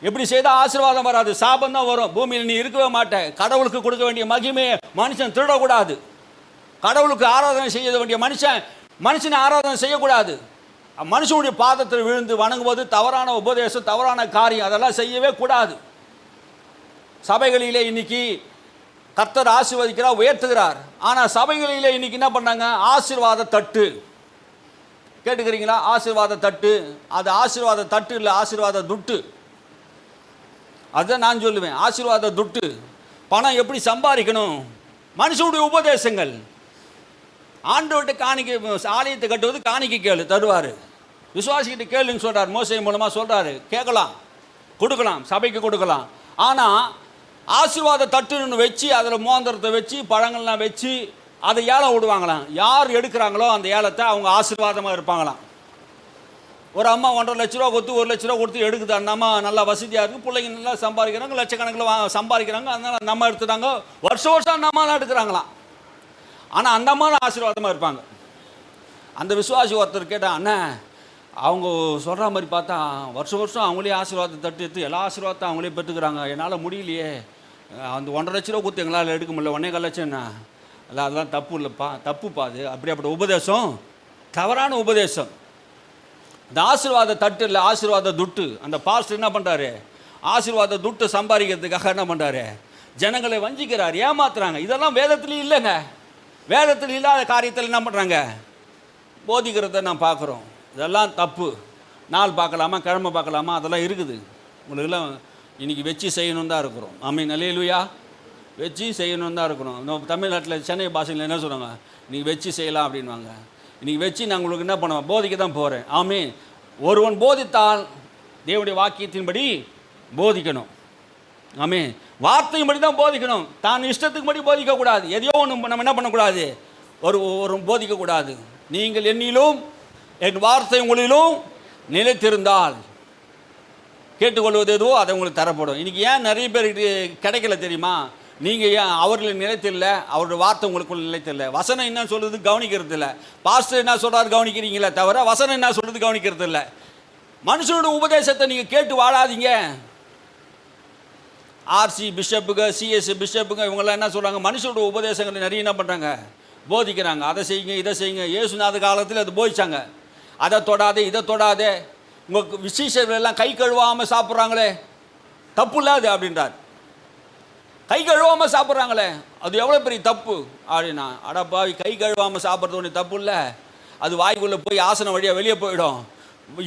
எப்படி செய்தால் ஆசீர்வாதம் வராது, சாபம் தான் வரும், பூமியில் நீ இருக்கவே மாட்டேன். கடவுளுக்கு கொடுக்க வேண்டிய மகிமையை மனுஷன் திருடக்கூடாது. கடவுளுக்கு ஆராதனை செய்ய வேண்டிய மனுஷனை ஆராதனை செய்யக்கூடாது. மனுஷனுடைய பாதத்தில் விழுந்து வணங்குவது தவறான உபதேசம், தவறான காரியம். அதெல்லாம் செய்யவே கூடாது. சபைகளிலே இன்னைக்கு கர்த்தர் ஆசீர்வதிக்கிறார், உயர்த்துகிறார். ஆனால் சபைகளிலே இன்னைக்கு என்ன பண்ணாங்க, ஆசீர்வாத தட்டு கேட்டுக்கிறீங்களா? ஆசீர்வாத தட்டு, அது ஆசீர்வாத தட்டு இல்லை, ஆசீர்வாத துட்டு. அதுதான் நான் சொல்லுவேன், ஆசீர்வாத துட்டு. பணம் எப்படி சம்பாதிக்கணும், மனுஷனுடைய உபதேசங்கள். ஆண்டவர்கிட்ட காணிக்கை, ஆலயத்தை கட்டுவது காணிக்கை கேளு தருவார். விசுவாசிக்கிட்ட கேளுன்னு சொல்கிறார், மோசே மூலமாக சொல்கிறாரு. கேட்கலாம், கொடுக்கலாம், சபைக்கு கொடுக்கலாம். ஆனால் ஆசீர்வாத தட்டுன்னு வச்சு அதில் மோந்திரத்தை வச்சு பழங்கள்லாம் வச்சு அதை ஏலம் விடுவாங்களாம். யார் எடுக்கிறாங்களோ அந்த ஏலத்தை அவங்க ஆசீர்வாதமாக இருப்பாங்களாம். ஒரு அம்மா 1.5 லட்ச ரூபா கொடுத்து 1 லட்ச ரூபா கொடுத்து எடுக்குது. அந்த அம்மா நல்லா வசதியாக இருக்குது, பிள்ளைங்க நல்லா சம்பாதிக்கிறாங்க, லட்சக்கணக்கில் சம்பாதிக்கிறாங்க. அதனால் அந்த அம்மா எடுத்துட்டாங்க. வருஷம் அந்த அம்மாலாம் எடுக்கிறாங்களாம். ஆனால் அந்த அம்மா ஆசீர்வாதமாக இருப்பாங்க. அந்த விசுவாசி ஒருத்தர் கேட்டால், அண்ணா அவங்க சொல்கிற மாதிரி பார்த்தா வருஷம் வருஷம் அவங்களே ஆசீர்வாதத்தை தட்டு எடுத்து எல்லா ஆசீர்வாதத்தை அவங்களே பெற்றுக்கிறாங்க. என்னால் முடியலையே, அந்த 1.5 லட்ச ரூபா கொடுத்து எங்களால் எடுக்க முடியல, 1.25 லட்சம் என்ன இல்லை, அதெல்லாம் தப்பு இல்லைப்பா, தப்புப்பா அது. அப்படிப்பட்ட உபதேசம் தவறான உபதேசம். இந்த ஆசீர்வாத தட்டு இல்லை, ஆசீர்வாத துட்டு. அந்த பாஸ்டர் என்ன பண்ணுறாரு, ஆசீர்வாத துட்டு சம்பாதிக்கிறதுக்காக என்ன பண்ணுறாரு, ஜனங்களை வஞ்சிக்கிறார், ஏமாத்துறாங்க. இதெல்லாம் வேதத்துலேயும் இல்லைங்க. வேதத்தில் இல்லாத காரியத்தில் என்ன பண்ணுறாங்க, போதிக்கிறத நான் பார்க்குறோம். இதெல்லாம் தப்பு. நாள் பார்க்கலாமா, கிழமை பார்க்கலாமா, அதெல்லாம் இருக்குது. உங்களுக்கெல்லாம் இன்றைக்கி வச்சு செய்யணும் தான் இருக்கிறோம். ஆமீன், அல்லேலூயா. வச்சு செய்யணும் தான் இருக்கிறோம். நம்ம தமிழ்நாட்டில் சென்னை பாஷையில் என்ன சொல்கிறாங்க, இன்றைக்கி வச்சு செய்யலாம் அப்படின்வாங்க. இன்றைக்கி வச்சு நான் உங்களுக்கு என்ன பண்ணுவேன், போதிக்க தான் போகிறேன். ஆமீன். ஒருவன் போதித்தால் தேவனுடைய வாக்கியத்தின்படி போதிக்கணும். ஆமீன். வார்த்தையின்படி தான் போதிக்கணும். தான் இஷ்டத்துக்கு படி போதிக்கக்கூடாது. எதையோ ஒன்று நம்ம என்ன பண்ணக்கூடாது, ஒரு போதிக்கக்கூடாது. நீங்கள் என்னிலும் என் வார்த்தை உங்களிலும் நிலைத்திருந்தால் கேட்டுக்கொள்வது எதுவோ அதை உங்களுக்கு தரப்படும். இன்றைக்கி ஏன் நிறைய பேருக்கு கிடைக்கல தெரியுமா, நீங்கள் ஏன் அவர்களின் நிலைத்தில்ல, அவருடைய வார்த்தை உங்களுக்குள்ள நிலைத்தில்லை. வசனம் என்ன சொல்கிறது கவனிக்கிறது இல்லை. பாஸ்டர் என்ன சொல்கிறாரு கவனிக்கிறீங்களே தவிர வசனம் என்ன சொல்கிறது கவனிக்கிறது இல்லை. மனுஷனோட உபதேசத்தை நீங்கள் கேட்டு வாழாதீங்க. ஆர்சி பிஷப்புங்க, சிஎஸ் பிஷப்புங்க, இவங்கெல்லாம் என்ன சொல்கிறாங்க, மனுஷனோட உபதேசங்களை நிறைய என்ன பண்ணுறாங்க, போதிக்கிறாங்க. அதை செய்யுங்க, இதை செய்யுங்க. இயேசுநாத காலத்தில் அது போதிச்சாங்க. அதை தொடாதே, இதை தொடாதே. உங்கள் விசேஷர்கள் எல்லாம் கை கழுவாமல் சாப்பிட்றாங்களே, தப்பு இல்லை அது அப்படின்றார். கை கழுவாமல் சாப்பிட்றாங்களே, அது எவ்வளோ பெரிய தப்பு அப்படின்னா, அடப்பாவி, கை கழுவாமல் சாப்பிட்றது ஒன்று தப்பு இல்லை, அது வாய்க்குள்ளே போய் ஆசனம் வழியாக வெளியே போயிடும்.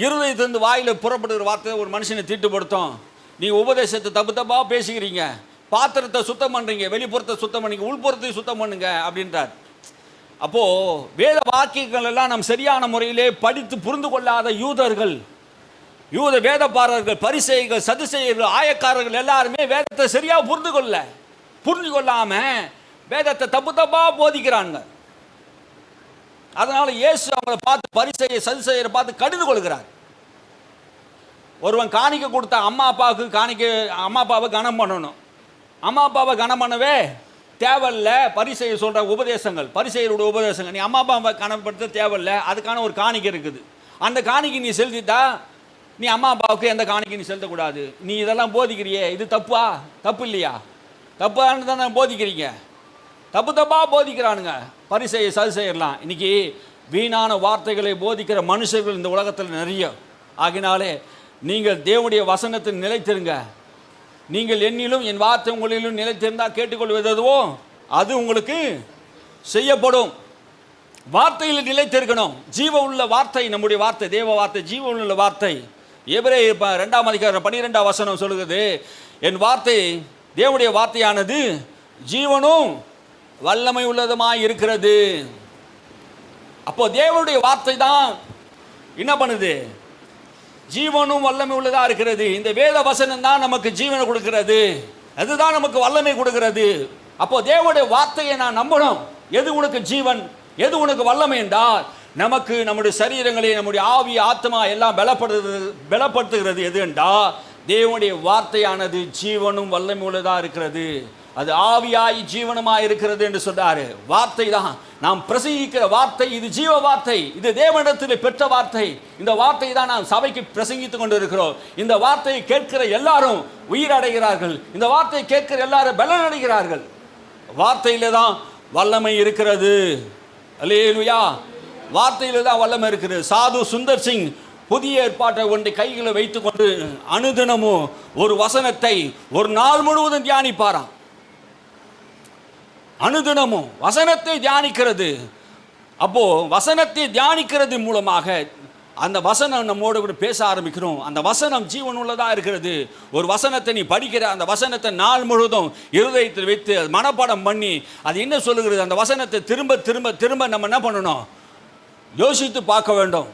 இருதயத்திலிருந்து வாயில் புறப்படுகிற வார்த்தை ஒரு மனுஷனை தீட்டுப்படுத்தும். நீங்கள் உபதேசத்தை தப்பு தப்பாக பேசிக்கிறீங்க, பாத்திரத்தை சுத்தம் பண்ணுறீங்க, வெளிப்புறத்தை சுத்தம் பண்ணுங்க, உள்புறத்தையும் சுத்தம் பண்ணுங்க அப்படின்றார். அப்போது வேத வாக்கியங்கள் எல்லாம் நம் சரியான முறையிலே படித்து புரிந்து கொள்ளாத யூதர்கள், யூத வேதப்பாரர்கள், பரிசேயர்கள், சதுசேயர்கள், ஆயக்காரர்கள் எல்லாருமே வேதத்தை சரியாக புரிந்து கொள்ளாமல் வேதத்தை தப்பு தப்பாக போதிக்கிறாங்க. அதனால் இயேசு அவங்களை பார்த்து, பரிசேய சதுசேயரை பார்த்து கடிந்து கொள்கிறார். ஒருவன் காணிக்க கொடுத்தா அம்மா அப்பாவை கனம் பண்ணணும். அம்மா அப்பாவை கனம் பண்ணவே தேவையில்ல. பரிசேயர் சொல்கிற உபதேசங்கள், பரிசேயருடைய உபதேசங்கள், நீ அம்மா அப்பாவை கனப்படுத்த தேவையில்ல, அதுக்கான ஒரு காணிக்கை இருக்குது. அந்த காணிக்கை நீ செலுத்திட்டா நீ அம்மா அப்பாவுக்கு எந்த காணிக்கை நீ செலுத்தக்கூடாது. நீ இதெல்லாம் போதிக்கிறியே, இது தப்பா, தப்பு இல்லையா, தப்பான்னு தானே போதிக்கிறீங்க. தப்பாக போதிக்கிறானுங்க பரிசேய சதுசேயர்லாம். இன்றைக்கி வீணான வார்த்தைகளை போதிக்கிற மனுஷர்கள் இந்த உலகத்தில் நிறைய. ஆகினாலே நீங்கள் தேவனுடைய வசனத்தில் நிலைத்திருங்க. நீங்கள் என்னிலும் என் வார்த்தை உங்களிலும் நிலைத்திருந்தால் கேட்டுக்கொள்வது எதுவோ அது உங்களுக்கு செய்யப்படும். வார்த்தையில் நிலைத்திருக்கணும். ஜீவ உள்ள வார்த்தை நம்முடைய வார்த்தை, தேவ வார்த்தை, ஜீவ உள்ள வார்த்தை. எபிரேயர் 2ஆம் அதிகாரம் 12ஆம் வசனம் சொல்லுகிறது, என் வார்த்தை தேவனுடைய வார்த்தையானது ஜீவனும் வல்லமை உள்ளதுமாய் இருக்கிறது. அப்போ தேவனுடைய வார்த்தை தான் என்ன பண்ணுது, ஜீவனும் வல்லமை உள்ளதாக இருக்கிறது. இந்த வேத வசனம் தான் நமக்கு ஜீவனை கொடுக்கிறது, அதுதான் நமக்கு வல்லமை கொடுக்கிறது. அப்போ தேவனுடைய வார்த்தையை நான் நம்பணும். எது உனக்கு ஜீவன், எது உனக்கு வல்லமை என்றால், நமக்கு நம்முடைய சரீரங்களை, நம்முடைய ஆவி, ஆத்மா எல்லாம் பலப்படுத்துகிறது எது என்றால், தேவனுடைய வார்த்தையானது ஜீவனும் வல்லமை உள்ளதாக இருக்கிறது. அது ஆவியாய் ஜீவனமாய் இருக்கிறது என்று சொன்னார். வார்த்தை தான் நாம் பிரசங்கிக்கிற வார்த்தை. இது ஜீவ வார்த்தை, இது தேவனிடத்தில் பெற்ற வார்த்தை. இந்த வார்த்தை தான் நாம் சபைக்கு பிரசங்கித்துக் கொண்டு இருக்கிறோம். இந்த வார்த்தையை கேட்கிற எல்லாரும் உயிரடைகிறார்கள். இந்த வார்த்தையை கேட்கிற எல்லாரும் பலன் அடைகிறார்கள். வார்த்தையில தான் வல்லமை இருக்கிறது. அல்லேலூயா. வார்த்தையில தான் வல்லமை இருக்கிறது. சாது சுந்தர் சிங் புதிய ஏற்பாட்டை ஒன்றை கைகளை வைத்துக் கொண்டு அனுதினமும் ஒரு வசனத்தை ஒரு நாள் முழுவதும் தியானிப்பாராம். அனுதினமும் வசனத்தை தியானிக்கிறது. அப்போ வசனத்தை தியானிக்கிறது மூலமாக அந்த வசனம் நம்மோடு கூட பேச ஆரம்பிக்கிறோம். அந்த வசனம் ஜீவன் உள்ளதாக இருக்கிறது. ஒரு வசனத்தை நீ படிக்கிற அந்த வசனத்தை நாள் முழுவதும் இருதயத்தில் வைத்து மனப்பாடம் பண்ணி அது என்ன சொல்லுகிறது, அந்த வசனத்தை திரும்ப திரும்ப திரும்ப நம்ம என்ன பண்ணணும், யோசித்து பார்க்க வேண்டும்.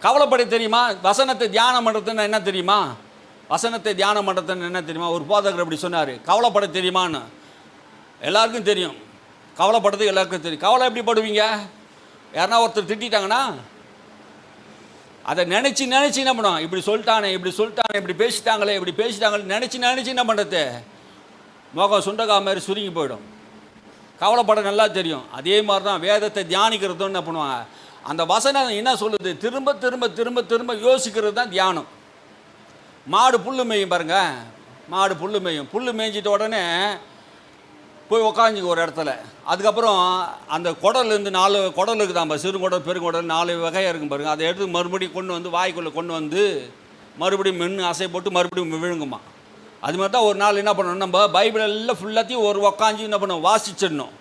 கவலைப்பட தெரியுமா, வசனத்தை தியானம் பண்ணுறதுன்னு என்ன தெரியுமா, வசனத்தை தியானம் பண்ணுறதுன்னு என்ன தெரியுமா, ஒரு போதகர் அப்படி சொன்னார். கவலைப்பட தெரியுமான்னு எல்லாருக்கும் தெரியும், கவலைப்படுறது எல்லாருக்கும் தெரியும். கவலை எப்படி படுவீங்க, யாருன்னா ஒருத்தர் திட்டாங்கன்னா அதை நினச்சி என்ன பண்ணுவோம், இப்படி சொல்லிட்டானே இப்படி பேசிட்டாங்களே நினச்சி என்ன பண்ணுறது, முகம் சுண்டகா மாதிரி சுருங்கி போயிடும். கவலைப்பட நல்லா தெரியும். அதே மாதிரி தான் வேதத்தை தியானிக்கிறதும் என்ன பண்ணுவாங்க, அந்த வசனம் என்ன சொல்லுது? திரும்ப திரும்ப திரும்ப திரும்ப யோசிக்கிறது தான் தியானம். மாடு புல் மேயும் பாருங்க, மாடு புல் மேயும். புல் மேய்ஞ்சிட்ட உடனே போய் உக்காஞ்சிக்க ஒரு இடத்துல. அதுக்கப்புறம் அந்த குடல்லேருந்து 4 குடல் இருக்குதாம்பா, சிறுகுடல் பெருங்குடல் 4 வகையாக இருக்கும் பாருங்க. அதை எடுத்து மறுபடியும் கொண்டு வந்து வாய்க்குள்ளே கொண்டு வந்து மறுபடியும் மென்று அசை போட்டு மறுபடியும் விழுங்குமா. அது மாதிரி தான் ஒரு நாள் என்ன பண்ணணும், நம்ம பைபிள் எல்லாம் ஃபுல்லாத்தையும் ஒரு உக்காஞ்சி என்ன பண்ணணும், வாசிச்சிடணும்.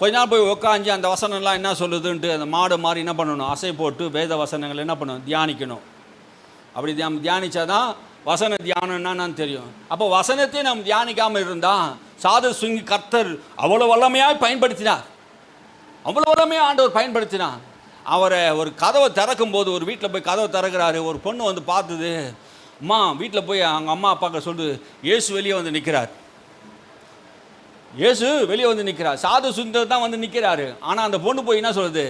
கொஞ்ச நாள் போய் உக்காஞ்சி அந்த வசனம்லாம் என்ன சொல்லுதுன்ட்டு அந்த மாடு மாதிரி என்ன பண்ணணும், அசை போட்டு வேத வசனங்கள் என்ன பண்ணணும், தியானிக்கணும். அப்படி தியானிச்சாதான் வசன தியானம்னா தெரியும். அப்போ வசனத்தையும் நம்ம தியானிக்காமல் இருந்தால் சாது சுங்கி கர்த்தர் அவ்வளோ வல்லமையாக பயன்படுத்தினார், அவ்வளோ வல்லமையாக ஆண்டவர் பயன்படுத்தினார். அவரை ஒரு கதவை திறக்கும்போது, ஒரு வீட்டில் போய் கதவை திறக்கிறாரு, ஒரு பொண்ணு வந்து பார்த்துது. அம்மா வீட்டில் போய் அவங்க அம்மா அப்பாக்க சொல்லுது, இயேசு வெளியே வந்து நிற்கிறார், இயேசு வெளியே வந்து நிற்கிறார். சாது சுந்தர் தான் வந்து நிற்கிறாரு. ஆனால் அந்த பொண்ணு போய் என்ன சொல்லுது,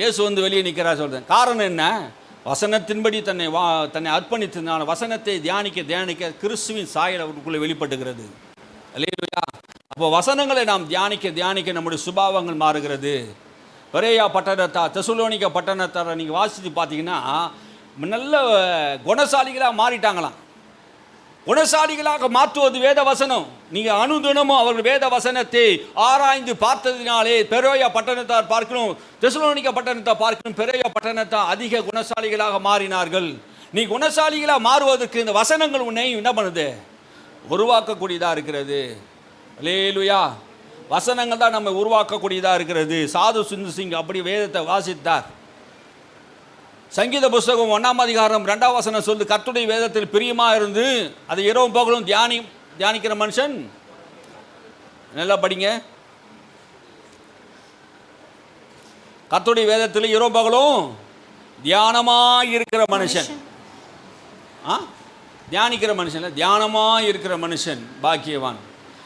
இயேசு வந்து வெளியே நிற்கிறார் சொல்லுது. காரணம் என்ன? வசனத்தின்படி தன்னை அர்ப்பணித்ததுனால. வசனத்தை தியானிக்க கிறிஸ்துவின் சாயல் அவருக்குள்ளே வெளிப்பட்டுகிறது. அல்லேலூயா. அப்போ வசனங்களை நாம் தியானிக்க நம்முடைய சுபாவங்கள் மாறுகிறது. பெரேயா பட்டணத்தார், தெசலோனிக்கா பட்டணத்தாரை நீங்கள் வாசித்து பார்த்தீங்கன்னா நல்ல குணசாலிகளாக மாறிட்டாங்களாம். குணசாலிகளாக மாற்றுவது வேத வசனம். நீங்கள் அனுதினமும் அவர்கள் வேத வசனத்தை ஆராய்ந்து பார்த்ததினாலே பெரேயா பட்டணத்தார் பார்க்கணும், தெசலோனிக்கா பட்டணத்தார் பார்க்கணும், பெரேயா பட்டணத்தார் அதிக குணசாலிகளாக மாறினார்கள். நீ குணசாலிகளாக மாறுவதற்கு இந்த வசனங்கள் உன்னை என்ன பண்ணுது, உருவாக்கக்கூடியதாக இருக்கிறது. அல்லேலூயா. வசனங்கள் தான் நம்ம உருவாக்கக்கூடியதாக இருக்கிறது. சாது சுந்தர் சிங் அப்படி வேதத்தை வாசித்தார். சங்கீத புஸ்தகம் 1ஆம் அதிகாரம் 2ஆம் வசனம் சொல்லு, கர்த்தருடைய வேதத்தில் பிரியமாக இருந்து அதை இரவும் பகலும் தியானிக்கிற மனுஷன். நல்லா படிங்க. கர்த்தருடைய வேதத்தில் இரவும் பகலும் தியானமாக இருக்கிற மனுஷன், தியானிக்கிற மனுஷன், தியானமாக இருக்கிற மனுஷன் பாக்கியவான்.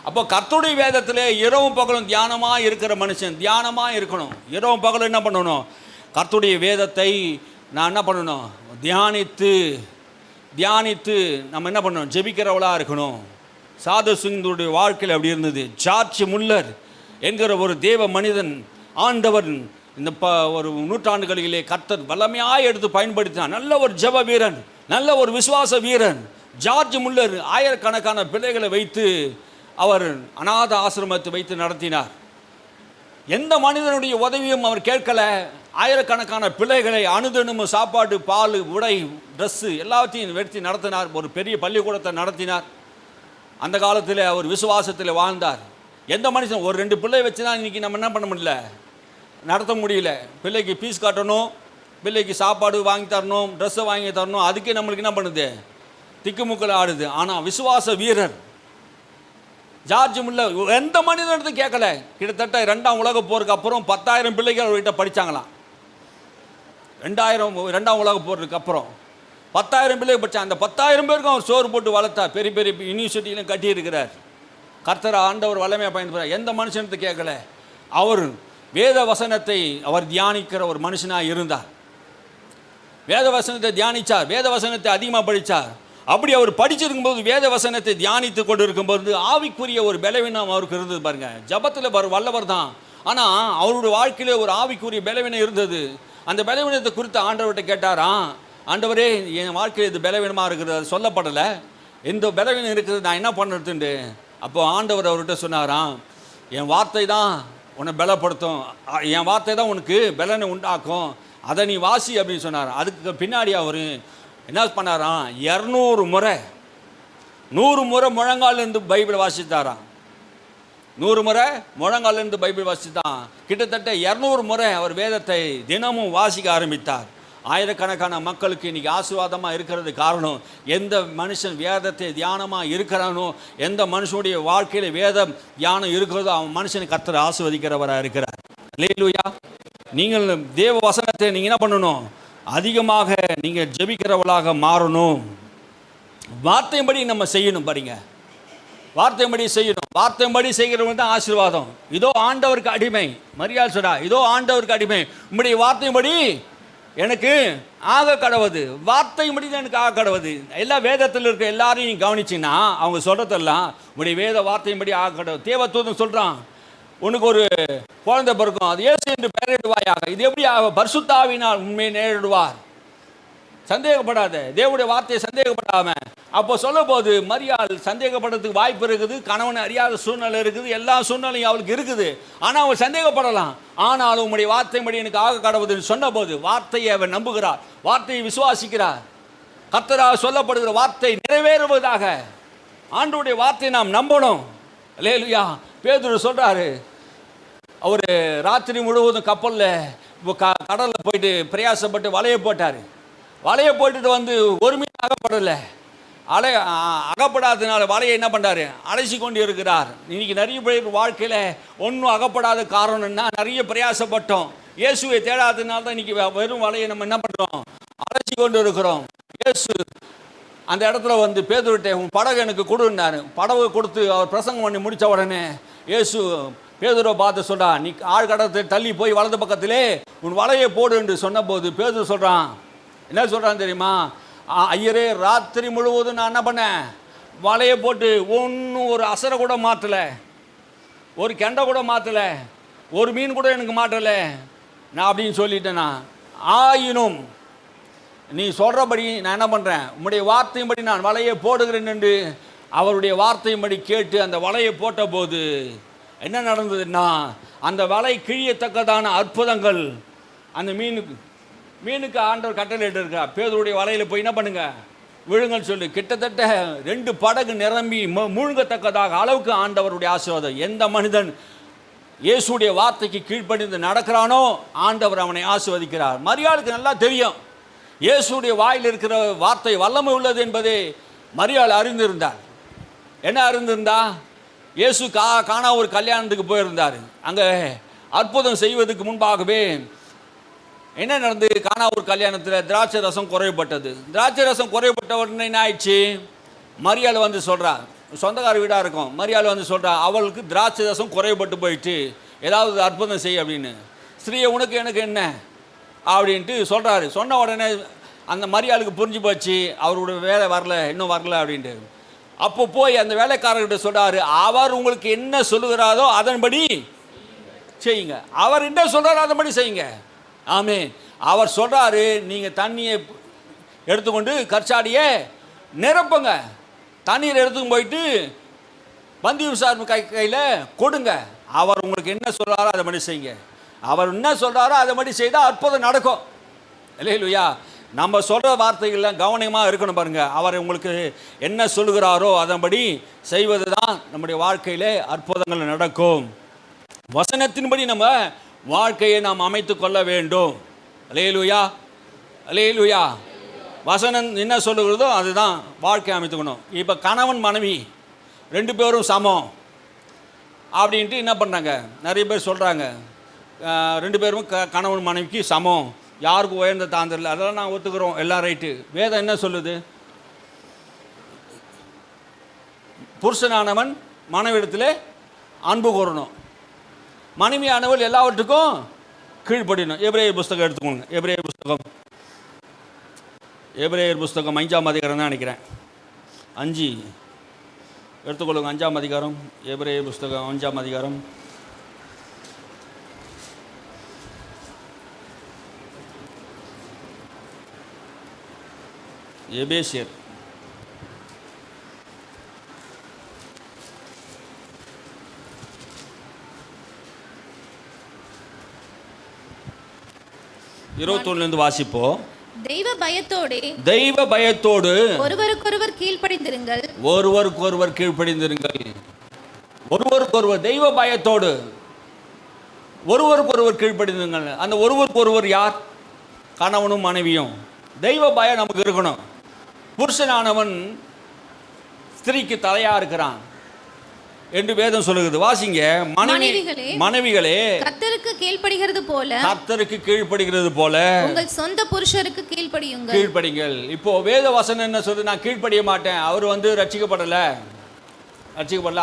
அப்போ கர்த்தருடைய வேதத்தில் இரவும் பகலும் தியானமாக இருக்கிற மனுஷன் தியானமாக இருக்கணும். இரவும் பகலும் என்ன பண்ணணும், கர்த்தருடைய வேதத்தை நான் என்ன பண்ணணும், தியானித்து நம்ம என்ன பண்ணணும், ஜெபிக்கிறவளாக இருக்கணும். சாது சிங்குடைய வாழ்க்கையில் அப்படி இருந்தது. ஜார்ஜ் முல்லர் என்கிற ஒரு தேவ மனிதன் ஆண்டவர் இந்த ஒரு நூற்றாண்டுகளிலே கர்த்தர் வல்லமையாக எடுத்து பயன்படுத்தினார். நல்ல ஒரு ஜெப வீரன், நல்ல ஒரு விசுவாச வீரன். ஜார்ஜ் முல்லர் ஆயிரக்கணக்கான பிள்ளைகளை வைத்து அவர் அநாத ஆசிரமத்தை வைத்து நடத்தினார். எந்த மனிதனுடைய உதவியும் அவர் கேட்கல. ஆயிரக்கணக்கான பிள்ளைகளை அனுதினமும் சாப்பாடு, பால், உடை, ட்ரெஸ்ஸு எல்லாத்தையும் வெற்றி நடத்தினார். ஒரு பெரிய பள்ளிக்கூடத்தை நடத்தினார். அந்த காலத்தில் அவர் விசுவாசத்தில் வாழ்ந்தார். எந்த மனுஷன் ஒரு 2 பிள்ளை வச்சு தான் இன்றைக்கி நம்ம என்ன பண்ண முடியல, நடத்த முடியல. பிள்ளைக்கு ஃபீஸ் கட்டணும், பிள்ளைக்கு சாப்பாடு வாங்கி தரணும், ட்ரெஸ்ஸை வாங்கி தரணும், அதுக்கே நம்மளுக்கு என்ன பண்ணுது, திக்குமுக்கள் ஆடுது. ஆனால் விசுவாச வீரர் ஜார்ஜ் முல்லர் எந்த மனிதனும் கேட்கல. கிட்டத்தட்ட 2ஆம் உலகப் போருக்கு அப்புறம் 10,000 பிள்ளைகள் அவர்கிட்ட படித்தாங்களாம். 2ஆம் உலகப் போருக்கு அப்புறம் 10,000 பிள்ளைகள் படித்தாங்க. அந்த 10,000 பேருக்கும் அவர் சோறு போட்டு வளர்த்தார். பெரிய பெரிய யூனிவர்சிட்டியிலும் கட்டியிருக்கிறார். கர்த்தர் ஆண்டவர் வல்லமையாக பயன்படுறார். எந்த மனுஷனத்தை கேட்கல. அவர் வேத வசனத்தை அவர் தியானிக்கிற ஒரு மனுஷனாக இருந்தார். வேத வசனத்தை தியானித்தார், வேத வசனத்தை அதிகமாக படித்தார். அப்படி அவர் படிச்சிருக்கும்போது, வேத வசனத்தை தியானித்து கொண்டு இருக்கும்போது ஆவிக்குரிய ஒரு பலவீனம் அவருக்கு இருந்தது பாருங்க. ஜபத்தில் வல்லவர் தான், ஆனால் அவருடைய வாழ்க்கையில் ஒரு ஆவிக்குரிய பலவீனம் இருந்தது. அந்த பலவீனத்தை குறித்து ஆண்டவர்கிட்ட கேட்டாராம், ஆண்டவரே என் வாழ்க்கையில் இது பலவீனமாக இருக்கிறது, அது சொல்லப்படலை, எந்த பலவீனம் இருக்குது, நான் என்ன பண்ணுறதுண்டு. அப்போ ஆண்டவர் அவர்கிட்ட சொன்னாராம், என் வார்த்தை தான் உன்னை பலப்படுத்தும், என் வார்த்தை தான் உனக்கு பலனை உண்டாக்கும், அதை நீ வாசி அப்படின்னு சொன்னார். அதுக்கு பின்னாடி அவர் என்ன பண்ணாராம், 200 முறை 100 முறை முழங்காலிருந்து பைபிள் வாசித்தாராம். 100 முறை முழங்காலிருந்து பைபிள் வாசித்தான். கிட்டத்தட்ட 200 முறை அவர் வேதத்தை தினமும் வாசிக்க ஆரம்பித்தார். ஆயிரக்கணக்கான மக்களுக்கு இன்றைக்கி ஆசீர்வாதமாக இருக்கிறது காரணம், எந்த மனுஷன் வேதத்தை தியானமாக இருக்கிறானோ, எந்த மனுஷனுடைய வாழ்க்கையில் வேதம் தியானம் இருக்கிறதோ அவன் மனுஷனை கர்த்தர் ஆசீர்வதிக்கிறவராக இருக்கிறார். அல்லேலூயா. நீங்கள் தேவ வசனத்தை நீங்கள் என்ன பண்ணணும், அதிகமாக நீங்கள் ஜெபிக்கிறவளாக மாறணும். வார்த்தையின்படி நம்ம செய்யணும். பாருங்க, வார்த்தையின்படி செய்யணும். வார்த்தையின்படி செய்கிறவங்க தான் ஆசீர்வாதம். இதோ ஆண்டவருக்கு அடிமை. மரியாள் சொல்றா, இதோ ஆண்டவருக்கு அடிமை, உம்முடைய வார்த்தையின்படி எனக்கு ஆக கடவுது. வார்த்தையின்படி தான் எனக்கு ஆக கடவுது. எல்லா வேதத்தில் இருக்க எல்லாரையும் கவனிச்சிங்கன்னா அவங்க சொல்கிறதெல்லாம் உங்களுடைய வேத வார்த்தையின்படி ஆக கடவுது. தேவதூதன் சொல்கிறான், உனக்கு ஒரு குழந்தை பிறக்கும், அது இயேசு என்று பெயரிடுவாயாக. இது எப்படி பரிசுத்தாவினால் உண்மையை நேரிடுவார். சந்தேகப்படாத, தேவனுடைய வார்த்தையை சந்தேகப்படாம. அப்போ சொல்லும் போது மரியாள் சந்தேகப்படுறதுக்கு வாய்ப்பு இருக்குது. கணவன் அறியாத சூழ்நிலை இருக்குது, எல்லா சூழ்நிலையும் அவளுக்கு இருக்குது. ஆனால் அவள் சந்தேகப்படலாம். ஆனாலும் உம்முடைய வார்த்தைப்படி எனக்கு ஆக கடவுதுன்னு சொன்ன போது வார்த்தையை அவன் நம்புகிறார், வார்த்தையை விசுவாசிக்கிறார். கர்த்தரால் சொல்லப்படுகிற வார்த்தை நிறைவேறுவதாக. ஆண்டவருடைய வார்த்தையை நாம் நம்பணும். அல்லேலூயா. பேதுரு சொல்றாரு, அவர் ராத்திரி முழுவதும் கப்பலில் கடலில் போயிட்டு பிரயாசப்பட்டு வலையை போட்டார். வலையை போட்டுட்டு வந்து ஒரு மீன் அகப்படலை. அகப்படாததுனால வலையை என்ன பண்ணுறாரு, அலசி கொண்டு இருக்கிறார். இன்னைக்கு நிறைய பேர் வாழ்க்கையில் ஒன்றும் அகப்படாத காரணம்னா நிறைய பிரயாசப்பட்டோம். இயேசுவை தேடாததுனால தான் இன்னைக்கு வெறும் வலையை நம்ம என்ன பண்ணுறோம், அலசி கொண்டு இருக்கிறோம். இயேசு அந்த இடத்துல வந்து பேதுருட்ட உன் படகு எனக்கு கொடுன்னாரு. படகு கொடுத்து அவர் பிரசங்கம் பண்ணி முடித்த உடனே இயேசு பேதுருவை பார்த்து சொல்றா, நீ ஆழ்கடத்தை தள்ளி போய் வலது பக்கத்திலே உன் வலையை போடு என்று சொன்னபோது பேதுரு சொல்கிறான், என்ன சொல்கிறான் தெரியுமா, ஐயரே ராத்திரி முழுவதும் நான் என்ன பண்ணேன், வலையை போட்டு ஒன்றும் ஒரு அசரை கூட மாற்றலை, ஒரு கெண்டை கூட மாற்றலை, ஒரு மீன் கூட எனக்கு மாற்றலை நான் அப்படின்னு சொல்லிட்டேன்னா. ஆயினும் நீ சொல்கிறபடி நான் என்ன பண்ணுறேன், உம்முடைய வார்த்தையின்படி நான் வலையை போடுகிறேன் என்று அவருடைய வார்த்தையின்படி கேட்டு அந்த வலையை போட்ட போது என்ன நடந்ததுன்னா, அந்த வலை கிழியத்தக்கதான அற்புதங்கள் அந்த மீனுக்கு ஆண்டவர் கட்டளையிட்டு இருக்கா, பேதுருடைய வலையில் போய் என்ன பண்ணுங்க, விழுங்கன்னு சொல்லி. கிட்டத்தட்ட 2 படகு நிரம்பி மூழ்கத்தக்கதாக அளவுக்கு ஆண்டவருடைய ஆசீர்வாதம். எந்த மனிதன் இயேசுடைய வார்த்தைக்கு கீழ்ப்படிந்து நடக்கிறானோ ஆண்டவர் அவனை ஆசீர்வதிக்கிறார். மரியாளுக்கு நல்லா தெரியும் இயேசுடைய வாயில் இருக்கிற வார்த்தை வல்லமை உள்ளது என்பதை மரியாள் அறிந்திருந்தார். என்ன அறிந்திருந்தா, இயேசு காணா ஒரு கல்யாணத்துக்கு போயிருந்தார். அங்கே அற்புதம் செய்வதற்கு முன்பாகவே என்ன நடந்தது, காணா ஒரு கல்யாணத்தில் திராட்சை ரசம் குறைவுபட்டது. திராட்சை ரசம் குறைவுபட்ட உடனே என்ன ஆயிடுச்சு, மரியாள் வந்து சொல்கிறா, சொந்தக்கார வீடாக இருக்கும், மரியாள் வந்து சொல்கிறா அவளுக்கு திராட்சை ரசம் குறைவுபட்டு போயிட்டு ஏதாவது அற்புதம் செய் அப்படின்னு. ஸ்திரீயை உனக்கு எனக்கு என்ன அப்படின்ட்டு சொல்கிறாரு. சொன்ன உடனே அந்த மரியாளுக்கு புரிஞ்சு போச்சு அவருடைய வேலை வரல, இன்னும் வரல அப்படின்ட்டு. அப்போ போய் அந்த வேலைக்காரர்கிட்ட சொல்கிறாரு, அவர் உங்களுக்கு என்ன சொல்லுகிறாரோ அதன்படி செய்யுங்க. அவர் என்ன சொல்கிறாரோ அதன்படி செய்யுங்க. ஆமே. அவர் சொல்கிறாரு, நீங்கள் தண்ணியை எடுத்துக்கொண்டு கற்சாடியை நிரப்புங்க, தண்ணீர் எடுத்துக்கும் போயிட்டு பந்தி விசாரணை கையில் கொடுங்க. அவர் உங்களுக்கு என்ன சொல்கிறாரோ அதை மாதிரி செய்யுங்க. அவர் என்ன சொல்கிறாரோ அதை மாதிரி செய்தால் அற்புதம் நடக்கும். இல்லையா? நம்ம சொல்கிற வார்த்தைகள்லாம் கவனமாக இருக்கணும் பாருங்கள். அவர் உங்களுக்கு என்ன சொல்லுகிறாரோ அதன்படி செய்வது தான் நம்முடைய வாழ்க்கையிலே அற்புதங்கள் நடக்கும். வசனத்தின்படி நம்ம வாழ்க்கையை நாம் அமைத்து கொள்ள வேண்டும். அல்லேலூயா, அல்லேலூயா. வசனம் என்ன சொல்லுகிறதோ அதுதான் வாழ்க்கையை அமைத்துக்கணும். இப்போ கணவன் மனைவி 2 பேரும் சமம் அப்படின்ட்டு என்ன பண்ணுறாங்க, நிறைய பேர் சொல்கிறாங்க 2 பேரும் கணவன் மனைவிக்கு சமம், யாருக்கும் உயர்ந்த தாந்தரில்லை. அதெல்லாம் நான் ஒத்துக்கிறோம், எல்லாம் ரைட்டு. வேதம் என்ன சொல்லுது, புருஷனானவன் மனைவிடத்தில் அன்பு கூறணும், மனைவியானவள் எல்லாவற்றுக்கும் கீழ்ப்படியணும். எபிரேயர் புஸ்தகம் எடுத்துக்கோங்க. எபிரேயர் புஸ்தகம் 5ஆம் அதிகாரம் தான் நினைக்கிறேன். 5 எடுத்துக்கொள்ளுங்க. 5ஆம் அதிகாரம், எபிரேயர் புஸ்தகம் 5ஆம் அதிகாரம். எபேசியர் இருபத்தொன்னுலேருந்து வாசிப்போம். தெய்வ பயத்தோடு ஒருவருக்கொருவர் கீழ்ப்படிந்திருங்கள். தெய்வ பயத்தோடு ஒருவருக்கொருவர் கீழ்ப்படிந்திருங்கள். அந்த ஒருவருக்கொருவர் யார்? கணவனும் மனைவியும். தெய்வ பயம் நமக்கு இருக்கணும். புருஷனானவன் ஸ்திரீக்கு தலையா இருக்கிறான் என்று வேதம் சொல்லுகிறது. வாசிங்க. மனைவிகளே கர்த்தருக்கு கீழ்ப்படுகிறது போல உங்கள் சொந்த புருஷருக்கு கீழ்ப்படியுங்கள். இப்போ வேத வசனம் என்ன சொல்றது, நான் கீழ்ப்படிய மாட்டேன், அவர் வந்து ரட்சிக்கப்படல,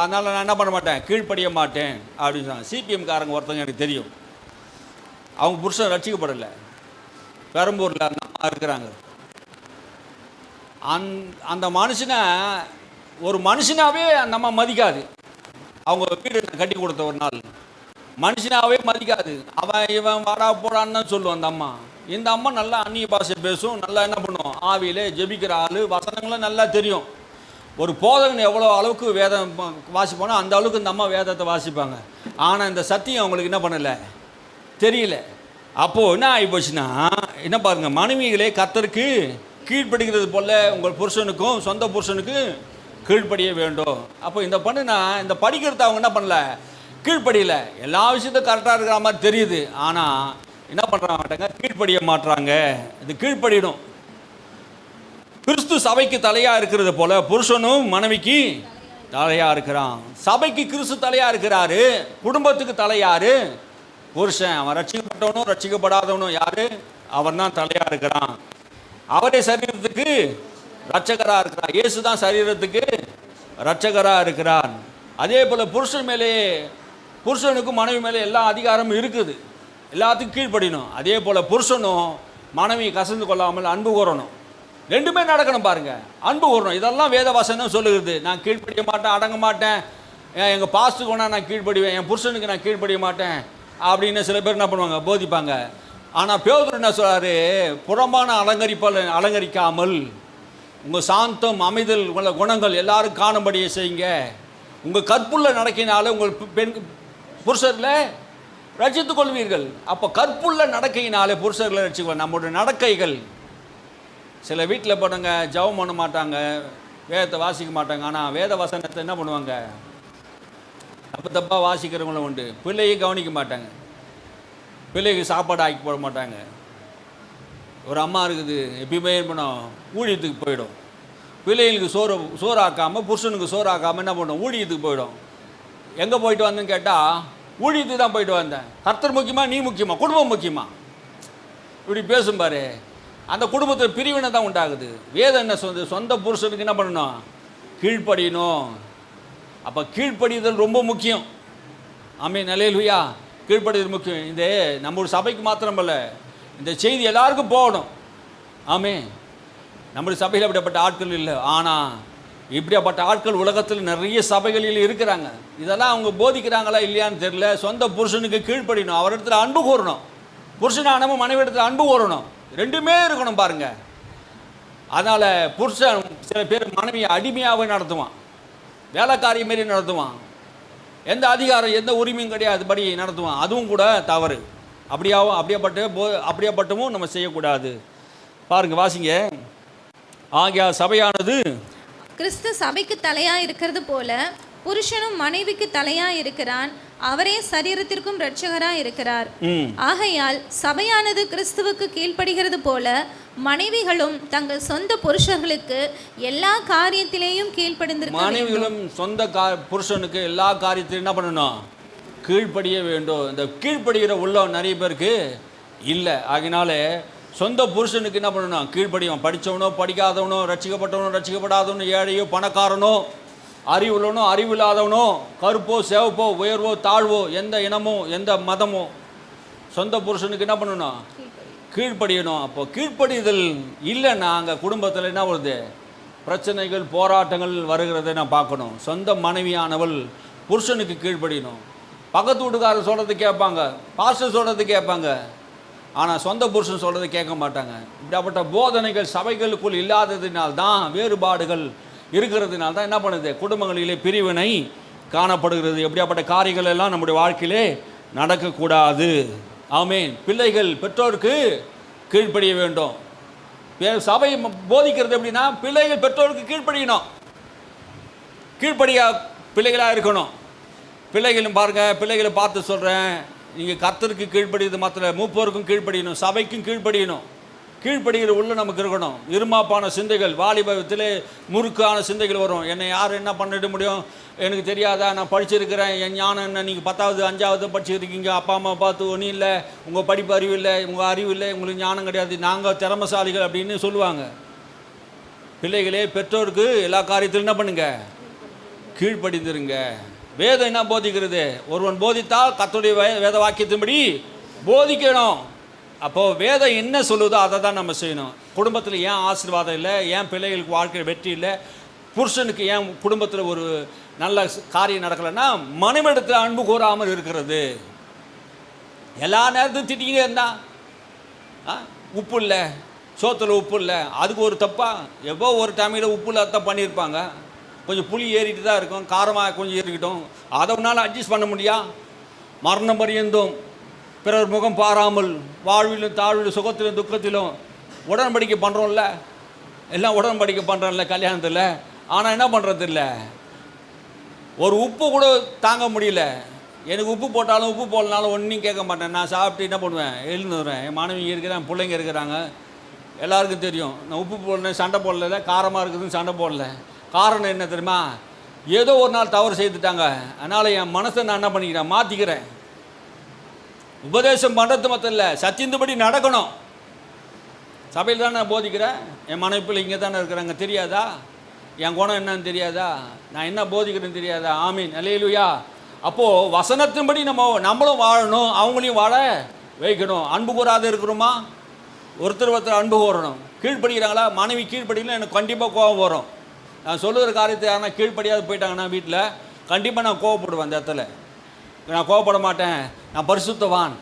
அதனால நான் என்ன பண்ண மாட்டேன், கீழ்ப்படிய மாட்டேன் அப்படின்னு சொன்னாங்க. சிபிஎம் காரங்க ஒருத்தங்க எனக்கு தெரியும், அவங்க புருஷன் ரட்சிக்கப்படலை, பெரம்பூரில் அந்த அம்மா இருக்கிறாங்க. அந்த மனுஷனை ஒரு மனுஷனாவே அந்த அம்மா மதிக்காது. அவங்க வீடு கட்டி கொடுத்த ஒரு நாள் மனுஷனாவே மதிக்காது. அவன் இவன் வாடா போடான்னு தான் சொல்லுவோம் அந்த அம்மா. இந்த அம்மா நல்லா அந்நிய பாஷை பேசும், நல்லா என்ன பண்ணும், ஆவியிலே ஜெபிக்கிற ஆள், வசனங்களும் நல்லா தெரியும். ஒரு போதகன் எவ்வளோ அளவுக்கு வேதம் வாசிப்பானோ அந்த அளவுக்கு இந்த அம்மா வேதத்தை வாசிப்பாங்க. ஆனால் இந்த சத்தியம் அவங்களுக்கு என்ன பண்ணலை, தெரியல. அப்போது என்ன ஆகி போச்சுன்னா, என்ன பாருங்கள், மனைவிகளே கர்த்தருக்கு கீழ்ப்படுகிறது போல் உங்கள் புருஷனுக்கும் சொந்த புருஷனுக்கு கீழ்ப்படிய வேண்டும். அப்போ இந்த இந்த படிக்கிறது அவங்க என்ன பண்ணல, கீழ்ப்படியல. எல்லா விஷயத்தையும் கரெக்டாக இருக்கிற மாதிரி தெரியுது, ஆனால் என்ன பண்ணுறாங்க, கீழ்ப்படிய மாட்டுறாங்க. இது கீழ்ப்படியணும். கிறிஸ்து சபைக்கு தலையாக இருக்கிறது போல புருஷனும் மனைவிக்கு தலையாக இருக்கிறான். சபைக்கு கிறிஸ்து தலையாக இருக்கிறாரு, குடும்பத்துக்கு தலையாரு புருஷன். அவன் ரட்சிக்கப்பட்டவனும் ரட்சிக்கப்படாதவனும் யாரு, அவன் தான் தலையாக இருக்கிறான். அவரே சரீரத்துக்கு ரட்சகராக இருக்கிறார். இயேசு தான் சரீரத்துக்கு ரட்சகராக இருக்கிறார். அதே போல் புருஷனுக்கும் மனைவி மேலே எல்லா அதிகாரமும் இருக்குது, எல்லாத்துக்கும் கீழ்ப்படியணும். அதே போல் புருஷனும் மனைவி கசந்து கொள்ளாமல் அன்பு கூறணும். ரெண்டுமே நடக்கணும் பாருங்க, அன்பு கூறணும். இதெல்லாம் வேத வசனம் சொல்லுகிறது. நான் கீழ்ப்படிய மாட்டேன், அடங்க மாட்டேன், எங்கள் பாஸ்ட்டுக்கு வேணா நான் கீழ்ப்படிவேன், என் புருஷனுக்கு நான் கீழ்ப்படிய மாட்டேன் அப்படின்னு சில பேர் என்ன பண்ணுவாங்க, போதிப்பாங்க. ஆனால் பேதுரு என்ன சொல்கிறாரு, புறம்பான அலங்கரிக்காமல் உங்கள் சாந்தம் அமைதல் உள்ள குணங்கள் எல்லாரும் காணும்படியே செய்யுங்க. உங்கள் கற்புள்ள நடக்கையினால உங்கள் புருஷர்களை ரட்சித்துக் கொள்வீர்கள். அப்போ கற்புள்ள நடக்கையினாலே புருஷர்களை ரட்சிக்கொள்ள. நம்மளுடைய நடக்கைகள், சில வீட்டில் போனவங்க ஜெபம் பண்ண மாட்டாங்க, வேதத்தை வாசிக்க மாட்டாங்க, ஆனால் வேத வசனத்தை என்ன பண்ணுவாங்க, தப்பாக வாசிக்கிறவங்களும் உண்டு. பிள்ளையை கவனிக்க மாட்டாங்க, பிள்ளைக்கு சாப்பாடு ஆக்கி போட மாட்டாங்க. ஒரு அம்மா இருக்குது, எப்பயுமே பண்ணோம், ஊழியத்துக்கு போயிடும். பிள்ளைகளுக்கு சோறு ஆக்காமல், புருஷனுக்கு சோறு ஆக்காமல் என்ன பண்ணும், ஊழியத்துக்கு போயிடும். எங்கே போயிட்டு வந்தேன்னு கேட்டால், ஊழியத்துக்கு தான் போயிட்டு வந்தேன். கர்த்தர் முக்கியமா, நீ முக்கியமா, குடும்பம் முக்கியமா, இப்படி பேசும் பாரு. அந்த குடும்பத்தில் பிரிவினை தான் உண்டாகுது. வேதம் என்ன சொல்லுது, சொந்த புருஷனுக்கு என்ன பண்ணணும், கீழ்ப்படியணும். அப்போ கீழ்ப்படிதல் ரொம்ப முக்கியம். ஆமென், அல்லேலூயா. கீழ்ப்படிதல் முக்கியம். இந்த நம்ம ஒரு சபைக்கு மாத்திரமல்ல, இந்த செய்தி எல்லாருக்கும் போகணும். ஆமென். நம்முடைய சபையில் அப்படிப்பட்ட ஆட்கள் இல்லை, ஆனால் இப்படியாப்பட்ட ஆட்கள் உலகத்தில் நிறைய சபைகளில் இருக்கிறாங்க. இதெல்லாம் அவங்க போதிக்கிறாங்களா இல்லையான்னு தெரியல. சொந்த புருஷனுக்கு கீழ்ப்படியணும், அவரிடத்துல அன்பு கூறணும். புருஷனானவன் மனைவி இடத்துல அன்பு கூறணும், ரெண்டுமே இருக்கணும் பாருங்க. அதனால் புருஷன் சில பேர் மனைவியை அடிமையாகவே நடத்துவான், வேலைக்காரி மாரி நடத்துவான், எந்த அதிகாரம் எந்த உரிமையும் கிடையாது படி நடத்துவான். அதுவும் கூட தவறு. அப்படியாப்பட்டவும் நம்ம செய்யக்கூடாது. பாருங்க, வாசிங்க. ஆகிய சபையானது கிறிஸ்து சபைக்கு தலையா இருக்கிறது போல புருஷனும் மனைவிக்கு தலையா இருக்கிறான், அவரே சரீரத்திற்கும் இரட்சகரா இருக்கிறார். ஆகையால் சபையானது கிறிஸ்துவுக்கு கீழ்ப்படுகிறது போல மனைவிகளும் தங்கள் சொந்த புருஷர்களுக்கு எல்லா காரியத்திலேயும் கீழ்ப்படிந்திருக்க வேண்டும். மனைவிகளும் சொந்த புருஷனுக்கு எல்லா காரியத்திலும் என்ன பண்ணணும், கீழ்ப்படிய வேண்டும். இந்த கீழ்ப்படுகிற உள்ள நிறைய பேருக்கு இல்லை. ஆகினாலே சொந்த புருஷனுக்கு என்ன பண்ணணும், கீழ்ப்படியும். படித்தவனோ படிக்காதவனோ, ரட்சிக்கப்பட்டவனோ ரட்சிக்கப்படாதவனோ, ஏழையோ பணக்காரனோ, அறிவுள்ளவனோ அறிவில்லாதவனோ, கருப்போ சிவப்போ, உயர்வோ தாழ்வோ, எந்த இனமோ எந்த மதமோ, சொந்த புருஷனுக்கு என்ன பண்ணணும், கீழ்ப்படியணும். அப்போ கீழ்ப்படிதல் இல்லைன்னா அங்கே குடும்பத்தில் என்ன வருது, பிரச்சனைகள் போராட்டங்கள் வருகிறத நான் பார்க்கணும். சொந்த மனைவியானவள் புருஷனுக்கு கீழ்ப்படியணும். பக்கத்து வீட்டுக்காரர் சொல்கிறது கேட்பாங்க, பாஸ்டர் சொல்கிறது கேட்பாங்க, ஆனால் சொந்த புருஷன் சொல்கிறது கேட்க மாட்டாங்க. இப்படிப்பட்ட போதனைகள் சபைகளுக்குள் இல்லாததினால்தான், வேறுபாடுகள் இருக்கிறதுனால தான் என்ன பண்ணுது, குடும்பங்களிலே பிரிவினை காணப்படுகிறது. எப்படியாப்பட்ட காரியங்கள் எல்லாம் நம்முடைய வாழ்க்கையிலே நடக்கக்கூடாது. ஆமென். பிள்ளைகள் பெற்றோருக்கு கீழ்ப்படிய வேண்டும். சபை போதிக்கிறது எப்படின்னா, பிள்ளைகள் பெற்றோருக்கு கீழ்ப்படியணும், கீழ்ப்படியா பிள்ளைகளாக இருக்கணும். பிள்ளைகளும் பாருங்கள், பிள்ளைகளை பார்த்து சொல்கிறேன், நீங்கள் கர்த்தருக்கு கீழ்ப்படியது மாத்திரம், மூப்போருக்கும் கீழ்ப்படியணும், சபைக்கும் கீழ்ப்படியணும். கீழ்ப்படுகிற உள்ள நமக்கு இருக்கணும். இருமாப்பான சிந்தைகள், வாலிபத்திலே முறுக்கான சிந்தைகள் வரும். என்னை யார் என்ன பண்ணிட முடியும், எனக்கு தெரியாதா, நான் படிச்சிருக்கிறேன், என் ஞானம் என்ன, நீங்கள் 10வது 5வது படிச்சிருக்கீங்க, அப்பா அம்மா பார்த்து ஒன்றும் இல்லை, உங்கள் படிப்பு அறிவு இல்லை, உங்கள் அறிவு இல்லை, உங்களுக்கு ஞானம் கிடையாது, நாங்கள் திறமசாலிகள் அப்படின்னு சொல்லுவாங்க. பிள்ளைகளே பெற்றோருக்கு எல்லா காரியத்திலும் என்ன பண்ணுங்க, கீழ்ப்படிந்துருங்க. வேதம் என்ன போதிக்கிறது, ஒருவன் போதித்தால் கர்த்தருடைய வேத வாக்கியத்தின்படி போதிக்கணும். அப்போது வேதம் என்ன சொல்லுதோ அதை தான் நம்ம செய்யணும். குடும்பத்தில் ஏன் ஆசீர்வாதம் இல்லை, ஏன் பிள்ளைகளுக்கு வாழ்க்கையில் வெற்றி இல்லை, புருஷனுக்கு ஏன் குடும்பத்தில் ஒரு நல்ல காரியம் நடக்கலைன்னா மனைவிடத்தில் அன்பு கூறாமல் இருக்கிறது. எல்லா நேரத்தையும் திட்டிக்கிட்டே இருந்தா உப்பு இல்லை, சோத்தில் உப்பு இல்லை, அதுக்கு ஒரு தப்பா? எப்போ ஒரு டைமில் உப்பு இல்லாத பண்ணியிருப்பாங்க, கொஞ்சம் புளி ஏறிட்டு தான் இருக்கும், காரமாக கொஞ்சம் ஏறிக்கிட்டோம், அதை ஒன்றால் அட்ஜஸ்ட் பண்ண முடியா? மரணம் பரியந்தும் பிறர் முகம் பாராமல் வாழ்விலும் தாழ்விலும் சுகத்திலும் துக்கத்திலும் உடன்படிக்கை பண்ணுறோம்ல, எல்லாம் உடன்படிக்கை பண்ணுறோம்ல கல்யாணத்தில். ஆனால் என்ன பண்ணுறது இல்லை, ஒரு உப்பு கூட தாங்க முடியல. எனக்கு உப்பு போட்டாலும் உப்பு போடலனாலும் ஒன்றும் கேட்க மாட்டேன். நான் சாப்பிட்டு என்ன பண்ணுவேன், எழுந்துடுவேன். என் மனைவி இருக்கிறேன், பிள்ளைங்க இருக்கிறாங்க, எல்லாருக்கும் தெரியும். நான் உப்பு போடல, சண்டை போடல, காரமாக இருக்குதுன்னு சண்டை போடல. காரணம் என்ன தெரியுமா? ஏதோ ஒரு நாள் தவறு செய்துட்டாங்க, அதனால் என் மனசை நான் என்ன பண்ணிக்கிறேன், மாற்றிக்கிறேன். உபதேசம் பண்ணுறது மட்டும் இல்லை, சத்தியந்தபடி நடக்கணும். சபையில் தான் நான் போதிக்கிறேன், என் மனைவி பிள்ளை இங்கே தானே இருக்கிறாங்க, தெரியாதா? என் குணம் என்னன்னு தெரியாதா? நான் என்ன போதிக்கிறேன்னு தெரியாதா? ஆமீன், அல்லேலூயா. அப்போது வசனத்தின்படி நம்மளும் வாழணும், அவங்களையும் வாழ வைக்கணும். அன்பு கூறாத இருக்கிறோமா? ஒருத்தர் அன்பு கூறணும். கீழ்ப்படுகிறாங்களா? மனைவி கீழ்ப்படிக்கலாம், எனக்கு கண்டிப்பாக கோபம் வரும். நான் சொல்லுகிற காரியத்தை யாருன்னா கீழ்ப்படியாது போயிட்டாங்கன்னா வீட்டில் கண்டிப்பாக நான் கோவப்படுவேன். அந்த இடத்துல நான் கோவப்பட மாட்டேன், நான் பரிசுத்தவான்,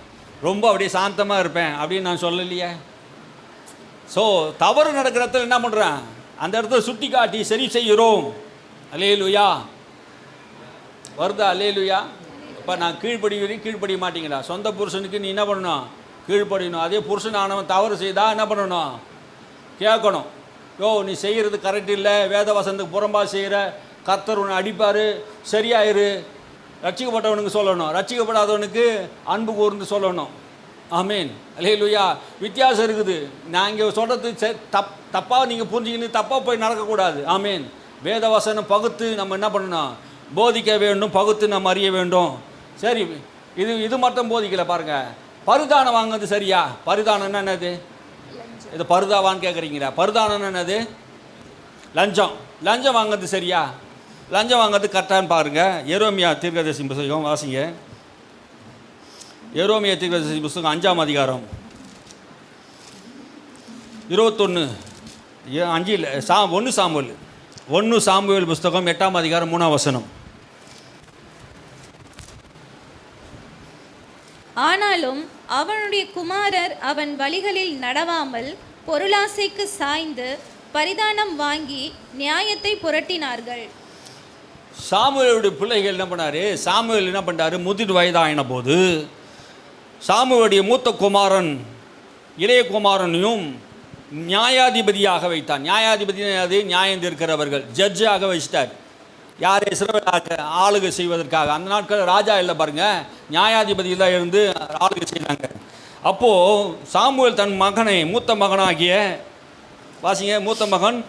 ரொம்ப அப்படியே சாந்தமாக இருப்பேன் அப்படின்னு நான் சொல்லலையே. ஸோ தவறு நடக்கிற இடத்துல என்ன பண்ணுறேன், அந்த இடத்துல சுட்டி காட்டி சரி செய்கிறோம். அல்லேலூயா, வருதா? அல்லேலூயா. இப்போ நான் கீழ்ப்படிய மாட்டீங்களா? சொந்த புருஷனுக்கு நீ என்ன பண்ணணும், கீழ்ப்படியணும். அதே புருஷன் ஆனவன் தவறு செய்தால் என்ன பண்ணணும், கேட்கணும். யோ நீ செய்கிறது கரெக்ட் இல்லை, வேத வசனத்துக்கு புறம்பா செய்கிற, கர்த்தர் உன்னை அடிப்பார், சரியாயிரு. ரட்சிக்கப்பட்டவனுக்கு சொல்லணும், ரட்சிக்கப்படாதவனுக்கு அன்பு கூர்ந்து சொல்லணும். ஆமீன், அல்லேலூயா. வித்தியாசம் இருக்குது. நான் இங்கே சொல்கிறது தப்பாக நீங்கள் புரிஞ்சுக்கின்னு தப்பாக போய் நடக்கக்கூடாது. ஆமீன். வேத வசனம் பகுத்து நம்ம என்ன பண்ணணும், போதிக்க வேண்டும், பகுத்து நம்ம அறிய வேண்டும். சரி, இது மட்டும் போதிக்கல பாருங்கள். பரிதானம் வாங்குறது சரியா? பரிதானம்னா என்னது? இது பருதாவான்னு கேட்குறீங்களா? பருதானம்னா என்னது? லஞ்சம். லஞ்சம் வாங்குறது சரியா? லஞ்சம் வாங்குறது கரெக்டான்னு பாருங்கள். எரோமியா தீர்க்கதரிசி புஸ்தகம் வாசிங்க. எரோமியா தீர்க்கதரிசி புஸ்தகம் 5ஆம் அதிகாரம் 21 5 1 சாமுவேல் புஸ்தகம் 8ஆம் அதிகாரம் 3ஆம் வசனம். ஆனாலும் அவனுடைய குமாரர் அவன் வழிகளில் நடவாமல் பொருளாசைக்கு சாய்ந்து பரிதானம் வாங்கி நியாயத்தை புரட்டினார்கள். சாமுவேலுடைய பிள்ளைகள் என்ன பண்ணாரு? சாமுவேல் என்ன பண்ணாரு? முதிர் வயதாயின போது சாமுவேலுடைய மூத்த குமாரன் இளைய குமாரனையும் நியாயாதிபதியாக வைத்தான். நியாயாதிபதி அது நியாயம் தீர்க்கிறவர்கள், ஜட்ஜாக வச்சிட்டார். யார்? இஸ்ரவேலுக்கு ஆளுகை செய்வதற்காக. அந்த நாட்கள் ராஜா இல்லை பாருங்க, நியாயாதிபதியில் தான் இருந்து ஆளுகை செய்தாங்க. அப்போது சாமுவேல் தன் மகனை, மூத்த மகனாகிய, வாசிங்க, மூத்த மகன்,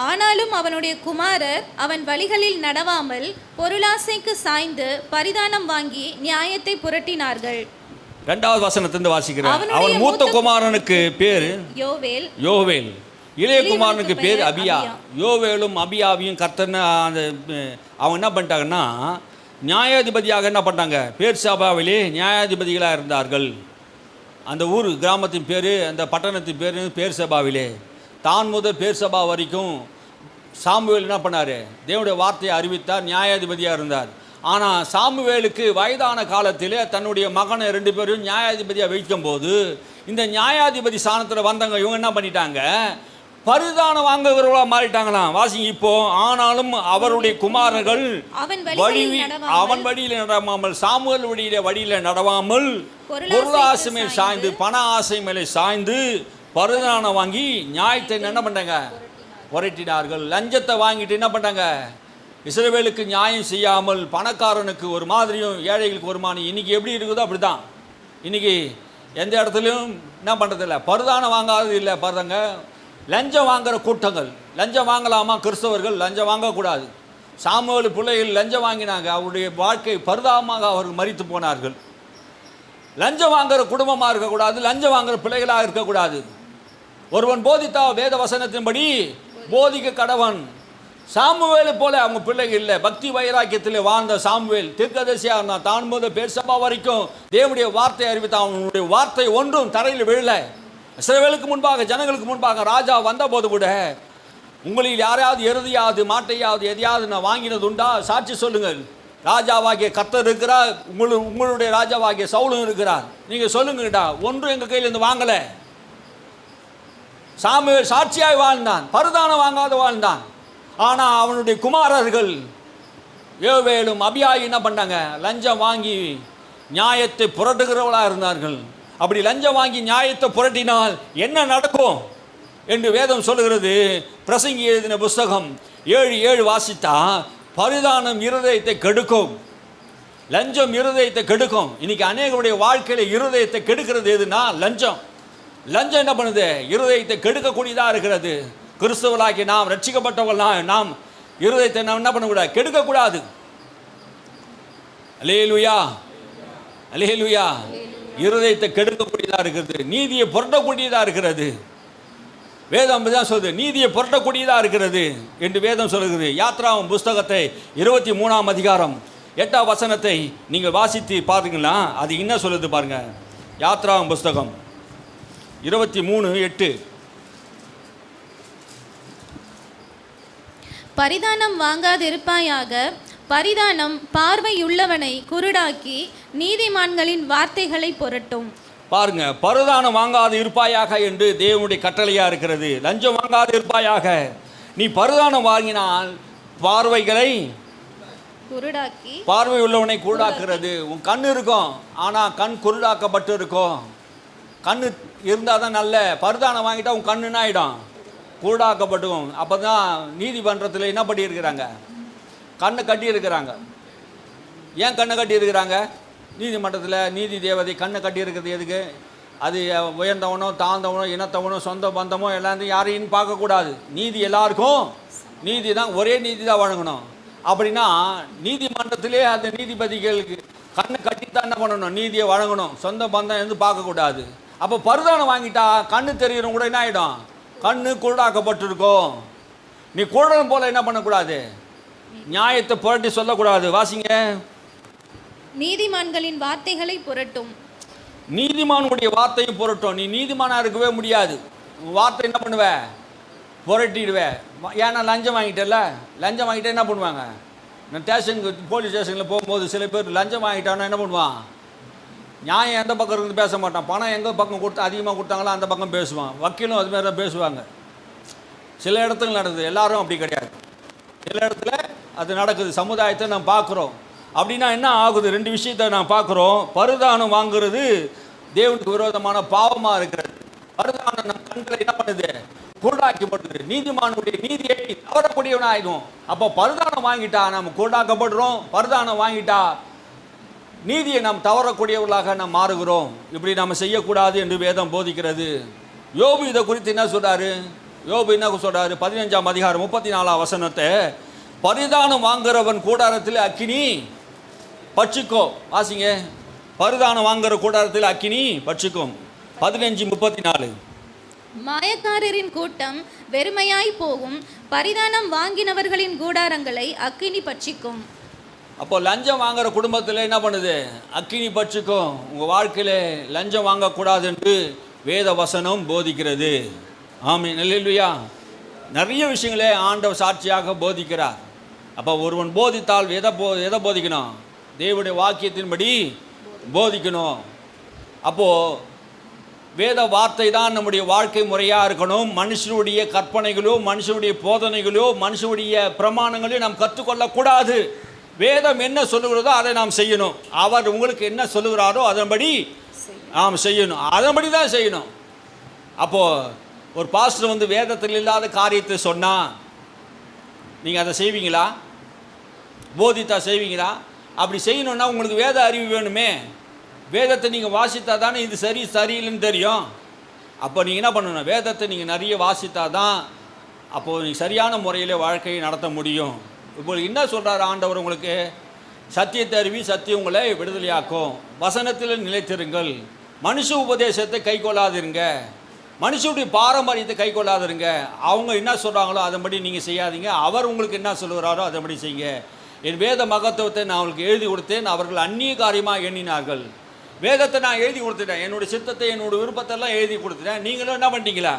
ஆனாலும் அவனுடைய குமாரர் அவன் வழிகளில் நடவாமல் பொருளாசைக்கு சாய்ந்து பரிதானம் வாங்கி நியாயத்தை புரட்டினார்கள். 2வது வசனத்திலிருந்து வாசிக்கிறேன். அவன் மூத்த குமாரனுக்கு பேர் யோவேல், இளைய குமாரனுக்கு பேர் அபியா. யோவேலும் அபியாவையும் கர்த்தர்னு அந்த அவங்க என்ன பண்ணிட்டாங்கன்னா நியாயாதிபதியாக என்ன பண்ணாங்க, பேர்சபாவிலே நியாயாதிபதிகளாக இருந்தார்கள். அந்த ஊர் கிராமத்தின் பேர், அந்த பட்டணத்தின் பேர் பேர்சபாவிலே. தான் முதல் பேர்சபா வரைக்கும் சாமுவேல் என்ன பண்ணார், தேவனுடைய வார்த்தையை அறிவித்தார், நியாயாதிபதியாக இருந்தார். ஆனால் சாமுவேலுக்கு வயதான காலத்திலே தன்னுடைய மகனை 2 பேரும் நியாயாதிபதியாக வைக்கும்போது இந்த நியாயாதிபதி ஸ்தானத்தில் வந்தவங்க இவங்க என்ன பண்ணிட்டாங்க, பரிதானம் வாங்குகிறவர்களாக மாறிட்டாங்களாம். வாசிங்க இப்போ. ஆனாலும் அவருடைய குமாரர்கள் அவன் வழியில் நடவாமல், சாமுவேல் வழியில் நடவாமல் பொருளாசை மேல் சாய்ந்து, பண ஆசை மேலே சாய்ந்து பரிதானம் வாங்கி நியாயத்தை என்ன பண்ணாங்க, புரட்டினார்கள். லஞ்சத்தை வாங்கிட்டு என்ன பண்ணாங்க, இஸ்ரவேலுக்கு நியாயம் செய்யாமல் பணக்காரனுக்கு ஒரு மாதிரியும் ஏழைகளுக்கு ஒரு மாதிரி. இன்றைக்கி எப்படி இருக்குதோ அப்படி தான். இன்றைக்கி எந்த இடத்துலையும் என்ன பண்ணுறதில்ல, பரிதானம் வாங்காதது இல்லை பாருங்க. லஞ்சம் வாங்குகிற கூட்டங்கள். லஞ்சம் வாங்கலாமா? கிறிஸ்தவர்கள் லஞ்சம் வாங்கக்கூடாது. சாமுவேல் பிள்ளைகள் லஞ்சம் வாங்கினாங்க, அவருடைய வாழ்க்கை பரிதாபமாக அவர்கள் மரித்து போனார்கள். லஞ்சம் வாங்குகிற குடும்பமாக இருக்கக்கூடாது, லஞ்சம் வாங்குகிற பிள்ளைகளாக இருக்கக்கூடாது. ஒருவன் போதித்தா வேத வசனத்தின்படி போதிக்க கடவன். சாமுவேலை போல அவங்க பிள்ளைகள் இல்லை. பக்தி வைராக்கியத்தில் வாழ்ந்த சாமுவேல் தீர்க்கதரிசியாக இருந்தான். தான் முதல் பேர்சபா வரைக்கும் தேவனுடைய வார்த்தை அறிவித்தான். அவனுடைய வார்த்தை ஒன்றும் தரையில் விழல. இஸ்ரவேலுக்கு முன்பாக, ஜனங்களுக்கு முன்பாக ராஜா வந்தபோது கூட, உங்களில் யாரையாவது எருதியாவது மாட்டையாவது எதையாவது நான் வாங்கினது உண்டா? சாட்சி சொல்லுங்கள். ராஜாவாகிய கர்த்தர் இருக்கிறார், உங்களுடைய ராஜாவாகிய சவுலும் இருக்கிறார். நீங்கள் சொல்லுங்கடா, ஒன்றும் எங்கள் கையிலேருந்து வாங்கலை. சாமுவேல் சாட்சியாய் வாழ்ந்தான், பரிதானம் வாங்காத வாழ்ந்தான். ஆனால் அவனுடைய குமாரர்கள் யோவேலும் அபியாயும் என்ன பண்ணாங்க? லஞ்சம் வாங்கி நியாயத்தை புரட்டுகிறவர்களாக இருந்தார்கள். அப்படி லஞ்சம் வாங்கி நியாயத்தை புரட்டினால் என்ன நடக்கும் என்று வேதம் சொல்லுகிறது. பிரசங்கி எழுதின புஸ்தகம் 7:7 வாசித்தா, பரிதானம் இருதயத்தை கெடுக்கும், லஞ்சம் இருதயத்தை கெடுக்கும். இன்னைக்கு அநேகருடைய வாழ்க்கையில் இருதயத்தை கெடுக்கிறது எதுனா லஞ்சம். லஞ்சம் என்ன பண்ணுது? இருதயத்தை கெடுக்கக்கூடியதாக இருக்கிறது. கிறிஸ்தவர்களாகி நாம் ரட்சிக்கப்பட்டவர்களாக நாம் இருதயத்தை நாம் என்ன பண்ணக்கூடாது? கெடுக்கக்கூடாது. அல்லேலூயா, அல்லேலூயா. இருதயத்தை கெடுக்கக்கூடியதாக இருக்கிறது, நீதியை புரட்டக்கூடியதாக இருக்கிறது. வேதம் தான் சொல்லுது, நீதியை புரட்டக்கூடியதாக இருக்கிறது என்று வேதம் சொல்லுகிறது. யாத்ராவும் புஸ்தகத்தை 23ஆம் அதிகாரம் 8ஆம் வசனத்தை நீங்கள் வாசித்து பார்த்தீங்கன்னா அது என்ன சொல்லுது பாருங்க. யாத்ராவும் புஸ்தகம் 23:8. பரிதானம் வாங்காதிருப்பாயாக, பரிதானம் பார்வையுள்ளவனை குருடாக்கி நீதிமான்களின் வார்த்தைகளை புரட்டும். பாருங்க, பரிதானம் வாங்காது இருப்பாயாக என்று தேவனுடைய கட்டளையா இருக்கிறது. லஞ்சம் வாங்காது இருப்பாயாக. நீ பரிதானம் வாங்கினால் பார்வைகளை குருடாக்கி, பார்வை உள்ளவனை குருடாக்குறது. உன் கண் இருக்கும், ஆனால் கண் குருடாக்கப்பட்டு இருக்கும். கண்ணு இருந்தால் தான் நல்ல. பரிதானம் வாங்கிட்டா உன் கண்ணுன்னு ஆகிடும், குருடாக்கப்பட்டுக்கும். அப்போ தான் நீதிமன்றத்தில் என்ன பண்ணியிருக்கிறாங்க? கண்ணை கட்டி இருக்கிறாங்க. ஏன் கண்ணை கட்டி இருக்கிறாங்க? நீதிமன்றத்தில் நீதி தேவதை கண்ணை கட்டி இருக்கிறது எதுக்கு? அது உயர்ந்தவனோ தாழ்ந்தவனோ இனத்தவனோ சொந்த பந்தமோ எல்லாத்தையும் யாரையும் பார்க்கக்கூடாது. நீதி எல்லாருக்கும் நீதி தான், ஒரே நீதி தான் வழங்கணும். அப்படின்னா நீதிமன்றத்திலே அந்த நீதிபதிகளுக்கு கண்ணை கட்டி தான் என்ன பண்ணணும்? நீதியை வழங்கணும். சொந்த பந்தம் இருந்து பார்க்கக்கூடாது. அப்போ பரிதானம் வாங்கிட்டா கண்ணு தெரிகிறவங்க கூட என்ன ஆகிடும்? கண்ணு குருடாக்கப்பட்டிருக்கும். நீ குருடன் போல என்ன பண்ணக்கூடாது? நியாயத்தை புரட்டி சொல்லக்கூடாது. வாசிங்க. நீதிமான்களின் வார்த்தைகளை புரட்டும். நீதிமானுடைய வார்த்தையும் புரட்டும். நீ நீதிமானா இருக்கவே முடியாது. வார்த்தை என்ன பண்ணுவ? புரட்டிடுவே. ஏன்னா லஞ்சம் வாங்கிட்டல. லஞ்சம் வாங்கிட்டே என்ன பண்ணுவாங்க? நான் ஸ்டேஷனுக்கு போலீஸ் ஸ்டேஷனில் போகும்போது சில பேர் லஞ்சம் வாங்கிட்டான்னா என்ன பண்ணுவான்? நியாயம் எந்த பக்கம் இருந்து பேச மாட்டான். பணம் எங்கே பக்கம் கொடுத்து அதிகமாக கொடுத்தாங்களோ அந்த பக்கம் பேசுவான். வக்கீலும் அதுமாரி தான் பேசுவாங்க. சில இடத்துல நடக்குது, எல்லாரும் அப்படி கிடையாது. சில இடத்துல அது நடக்குது. சமுதாயத்தை நாம் பார்க்குறோம். அப்படின்னா என்ன ஆகுது? 2 விஷயத்தை நான் பார்க்குறோம். பரிதானம் வாங்குறது தேவனுக்கு விரோதமான பாவமாக இருக்கிறது. பரிதானம் நம் கண்களை என்ன பண்ணுது? குருடாக்கப்படுது. நீதிமானுடைய நீதியை தவறக்கூடியவன ஆகிடும். அப்போ பரிதானம் வாங்கிட்டா நம்ம குருடாக்கப்படுறோம். பரிதானம் வாங்கிட்டா நீதியை நாம் தவறக்கூடியவர்களாக நாம் மாறுகிறோம். இப்படி நாம் செய்யக்கூடாது என்று வேதம் போதிக்கிறது. யோபு இதை குறித்து என்ன சொல்றாரு? யோபு என்ன சொல்றாரு? 15ஆம் அதிகாரம் 34ஆம் வசனத்தை, பரிதானம் வாங்குறவன் கூடாரத்தில் அக்கினி பட்சிக்கும். வாசிங்க. பரிதானம் வாங்குற கூடாரத்தில் அக்கினி பட்சிக்கும். 15:34. மாயக்காரரின் கூட்டம் வெறுமையாய் போகும், பரிதானம் வாங்கினவர்களின் கூடாரங்களை அக்கினி பட்சிக்கும். அப்போ லஞ்சம் வாங்குற குடும்பத்தில் என்ன பண்ணுது? அக்கினி பட்சிக்கும். உங்கள் வாழ்க்கையில் லஞ்சம் வாங்கக்கூடாது என்று வேத வசனம் போதிக்கிறது. ஆமென், அல்லேலூயா. நிறைய விஷயங்களே ஆண்டவர் சாட்சியாக போதிக்கிறார். அப்போ ஒருவன் போதித்தால் எதை போதிக்கணும்? தேவனுடைய வாக்கியத்தின்படி போதிக்கணும். அப்போது வேத வார்த்தை தான் நம்முடைய வாழ்க்கை முறையாக இருக்கணும். மனுஷனுடைய கற்பனைகளோ மனுஷனுடைய போதனைகளோ மனுஷனுடைய பிரமாணங்களோ நாம் கற்றுக்கொள்ளக்கூடாது. வேதம் என்ன சொல்லுகிறதோ அதை நாம் செய்யணும். அவர் உங்களுக்கு என்ன சொல்லுகிறாரோ அதன்படி நாம் செய்யணும். அதன்படி தான் செய்யணும். அப்போது ஒரு பாஸ்டர் வந்து வேதத்தில் இல்லாத காரியத்தை சொன்னால் நீங்கள் அதை செய்வீங்களா? போதித்தா செய்வீங்களா? அப்படி செய்யணுன்னா உங்களுக்கு வேத அறிவு வேணுமே. வேதத்தை நீங்கள் வாசித்தா தானே இது சரி சரியில்லைன்னு தெரியும். அப்போ நீங்கள் என்ன பண்ணணும்? வேதத்தை நீங்கள் நிறைய வாசித்தா தான் அப்போது நீங்கள் சரியான முறையில் வாழ்க்கையை நடத்த முடியும். இப்போ என்ன சொல்கிறார் ஆண்டவர்? உங்களுக்கு சத்தியத்தை அறிவி, சத்தியம் உங்களை விடுதலையாக்கும். வசனத்தில் நிலைத்திருங்கள். மனுஷ உபதேசத்தை கை கொள்ளாதிருங்க. மனுஷனுடைய பாரம்பரியத்தை கை கொள்ளாதிருங்க. அவங்க என்ன சொல்கிறாங்களோ அதன்படி நீங்கள் செய்யாதீங்க. அவர் உங்களுக்கு என்ன சொல்லுகிறாரோ அதன்படி செய்யுங்க. என் வேத மகத்துவத்தை நான் அவங்களுக்கு எழுதி கொடுத்தேன், அவர்கள் அந்நிய காரியமாக எண்ணினார்கள். வேதத்தை நான் எழுதி கொடுத்துட்டேன், என்னுடைய சித்தத்தை என்னுடைய விருப்பத்தெல்லாம் எழுதி கொடுத்துட்டேன். நீங்களும் என்ன பண்ணிட்டீங்களா?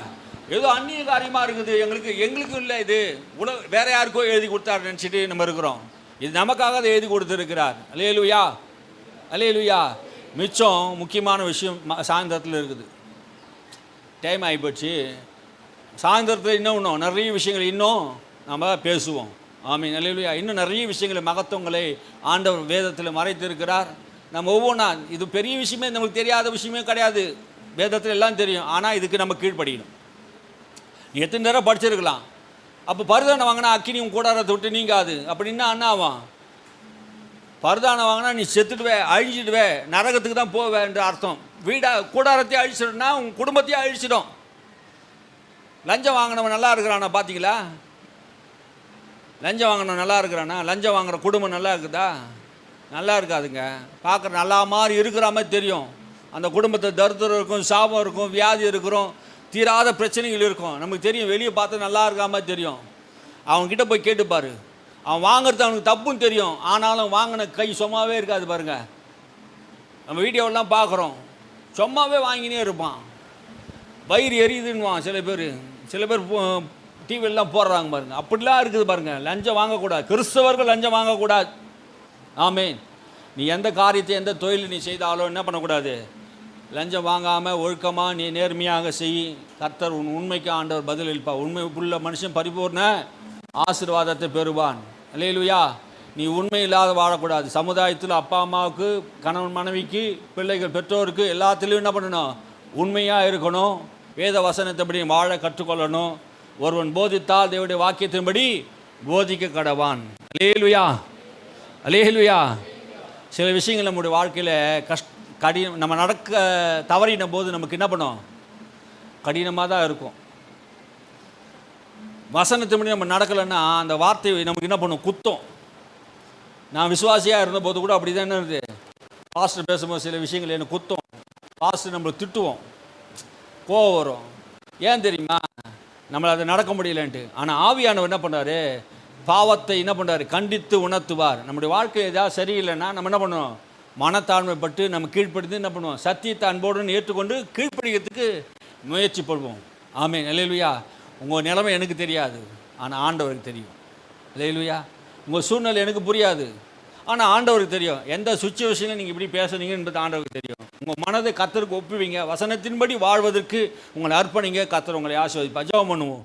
ஏதோ அந்நிய காரியமாக இருக்குது, எங்களுக்கு இல்லை, இது வேற யாருக்கோ எழுதி கொடுத்தாரு நினச்சிட்டு நம்ம இருக்கிறோம். இது நமக்காக அதை எழுதி கொடுத்துருக்கிறார். அல்லேலூயா, அல்லேலூயா. மிச்சம் முக்கியமான விஷயம் சாயந்தரத்தில் இருக்குது. டைம் ஆகிப்போச்சு. சாயந்தரத்தில் இன்னும் நிறைய விஷயங்கள் இன்னும் நம்ம பேசுவோம். ஆமீன், அல்லேலூயா. இன்னும் நிறைய விஷயங்களை, மகத்துவங்களை ஆண்டவர் வேதத்தில் மறைத்திருக்கிறார். நம்ம ஒவ்வொன்றா, இது பெரிய விஷயமே, நமக்கு தெரியாத விஷயமே கிடையாது. வேதத்தில் எல்லாம் தெரியும். ஆனால் இதுக்கு நம்ம கீழ்ப்படியணும். நீ எத்தனை நேரம் படிச்சிருக்கலாம். அப்போ பரிதானம் வாங்கினா அக்கினி உன் கூடாரத்தை விட்டு நீங்காது அப்படின்னா என்ன ஆகும்? பரிதானம் வாங்கினா நீ செத்துடுவே, அழிஞ்சிடுவே, நரகத்துக்கு தான் போவேன்ற அர்த்தம். கூடாரத்தையும் அழிச்சிடும்னா உன் குடும்பத்தையும் அழிச்சிடும். லஞ்சம் வாங்கினவன் நல்லா இருக்கிறானா பார்த்தீங்களா? லஞ்சம் வாங்கினவன் நல்லா இருக்கிறானா? லஞ்சம் வாங்குற குடும்பம் நல்லா இருக்குதா? நல்லா இருக்காதுங்க. பார்க்குற நல்லா மாதிரி இருக்கிற மாதிரி தெரியும். அந்த குடும்பத்தை தரித்திரம் இருக்கும், சாபம் இருக்கும், வியாதி இருக்கிறோம், தீராத பிரச்சனைகள் இருக்கும். நமக்கு தெரியும், வெளியே பார்த்து நல்லா இருக்காம தெரியும். அவன்கிட்ட போய் கேட்டுப்பார். அவன் வாங்குறது அவனுக்கு தப்புன்னு தெரியும். ஆனாலும் வாங்கின கை சும்மாவே இருக்காது பாருங்கள். நம்ம வீடியோவெல்லாம் பார்க்குறோம், சும்மாவே வாங்கினே இருப்பான். வயிறு எரியுதுன்னுவான் சில பேர் டிவியெல்லாம் போடுறாங்க பாருங்கள். அப்படிலாம் இருக்குது பாருங்கள். லஞ்சம் வாங்கக்கூடாது. கிறிஸ்தவர்கள் லஞ்சம் வாங்கக்கூடாது. ஆமேன். நீ எந்த காரியத்தை, எந்த தொழில் நீ செய்தாலும் என்ன பண்ணக்கூடாது? லஞ்சம் வாங்காமல் ஒழுக்கமாக நீ நேர்மையாக செய். கர்த்தர் உன் உண்மைக்கு ஆண்டவர் பதிலளிப்பார். உண்மை உள்ள மனுஷன் பரிபூர்ண ஆசீர்வாதத்தை பெறுவான். அல்லேலூயா. நீ உண்மை இல்லாத வாழக்கூடாது. சமுதாயத்தில் அப்பா அம்மாவுக்கு, கணவன் மனைவிக்கு, பிள்ளைகள் பெற்றோருக்கு எல்லாத்துலேயும் என்ன பண்ணணும்? உண்மையாக இருக்கணும். வேத வசனத்தைப்படி வாழ கற்றுக்கொள்ளணும். ஒருவன் போதித்தால் தேவனுடைய வாக்கியத்தின்படி போதிக்க கடவான். அல்லேலூயா, அல்லேலூயா. சில விஷயங்கள் நம்முடைய வாழ்க்கையில் கடினம், நம்ம நடக்க தவறின போது நமக்கு என்ன பண்ணும்? கடினமாக தான் இருக்கும். வசனத்தின்படி நம்ம நடக்கலைன்னா அந்த வார்த்தை நமக்கு என்ன பண்ணும்? குத்தம். நான் விசுவாசியாக இருந்தபோது கூட அப்படி தான் இருந்தது. பாஸ்டர் பேசும்போது சில விஷயங்கள் எனக்கு குத்தம். பாஸ்டர் நம்மளை திட்டுவோம், கோவம் வரும். ஏன் தெரியுமா? நம்மளை அதை நடக்க முடியலன்ட்டு. ஆனால் ஆவியானவர் என்ன பண்ணார்? பாவத்தை என்ன பண்ணுறாரு? கண்டித்து உணர்த்துவார். நம்முடைய வாழ்க்கை ஏதாவது சரியில்லைன்னா நம்ம என்ன பண்ணுவோம்? மனத்தாழ்மைப்பட்டு நம்ம கீழ்ப்படுத்தி என்ன பண்ணுவோம்? சத்தியத்தை அன்போடு ஏற்றுக்கொண்டு கீழ்ப்படிக்கிறதுக்கு முயற்சி பண்ணுவோம். ஆமேன், அல்லேலூயா. உங்கள் நிலைமை எனக்கு தெரியாது, ஆனால் ஆண்டவருக்கு தெரியும். அல்லேலூயா. உங்கள் சூழ்நிலை எனக்கு புரியாது, ஆனால் ஆண்டவருக்கு தெரியும். எந்த சுச்சுவேஷனில் நீங்கள் இப்படி பேசுனீங்கன்றது ஆண்டவருக்கு தெரியும். உங்கள் மனதை கர்த்தருக்கு ஒப்புவீங்க. வசனத்தின்படி வாழ்வதற்கு உங்களை அர்ப்பணிங்க. கர்த்தர் உங்களை ஆசீர்வதிப்பார். ஜெபம் பண்ணுவோம்.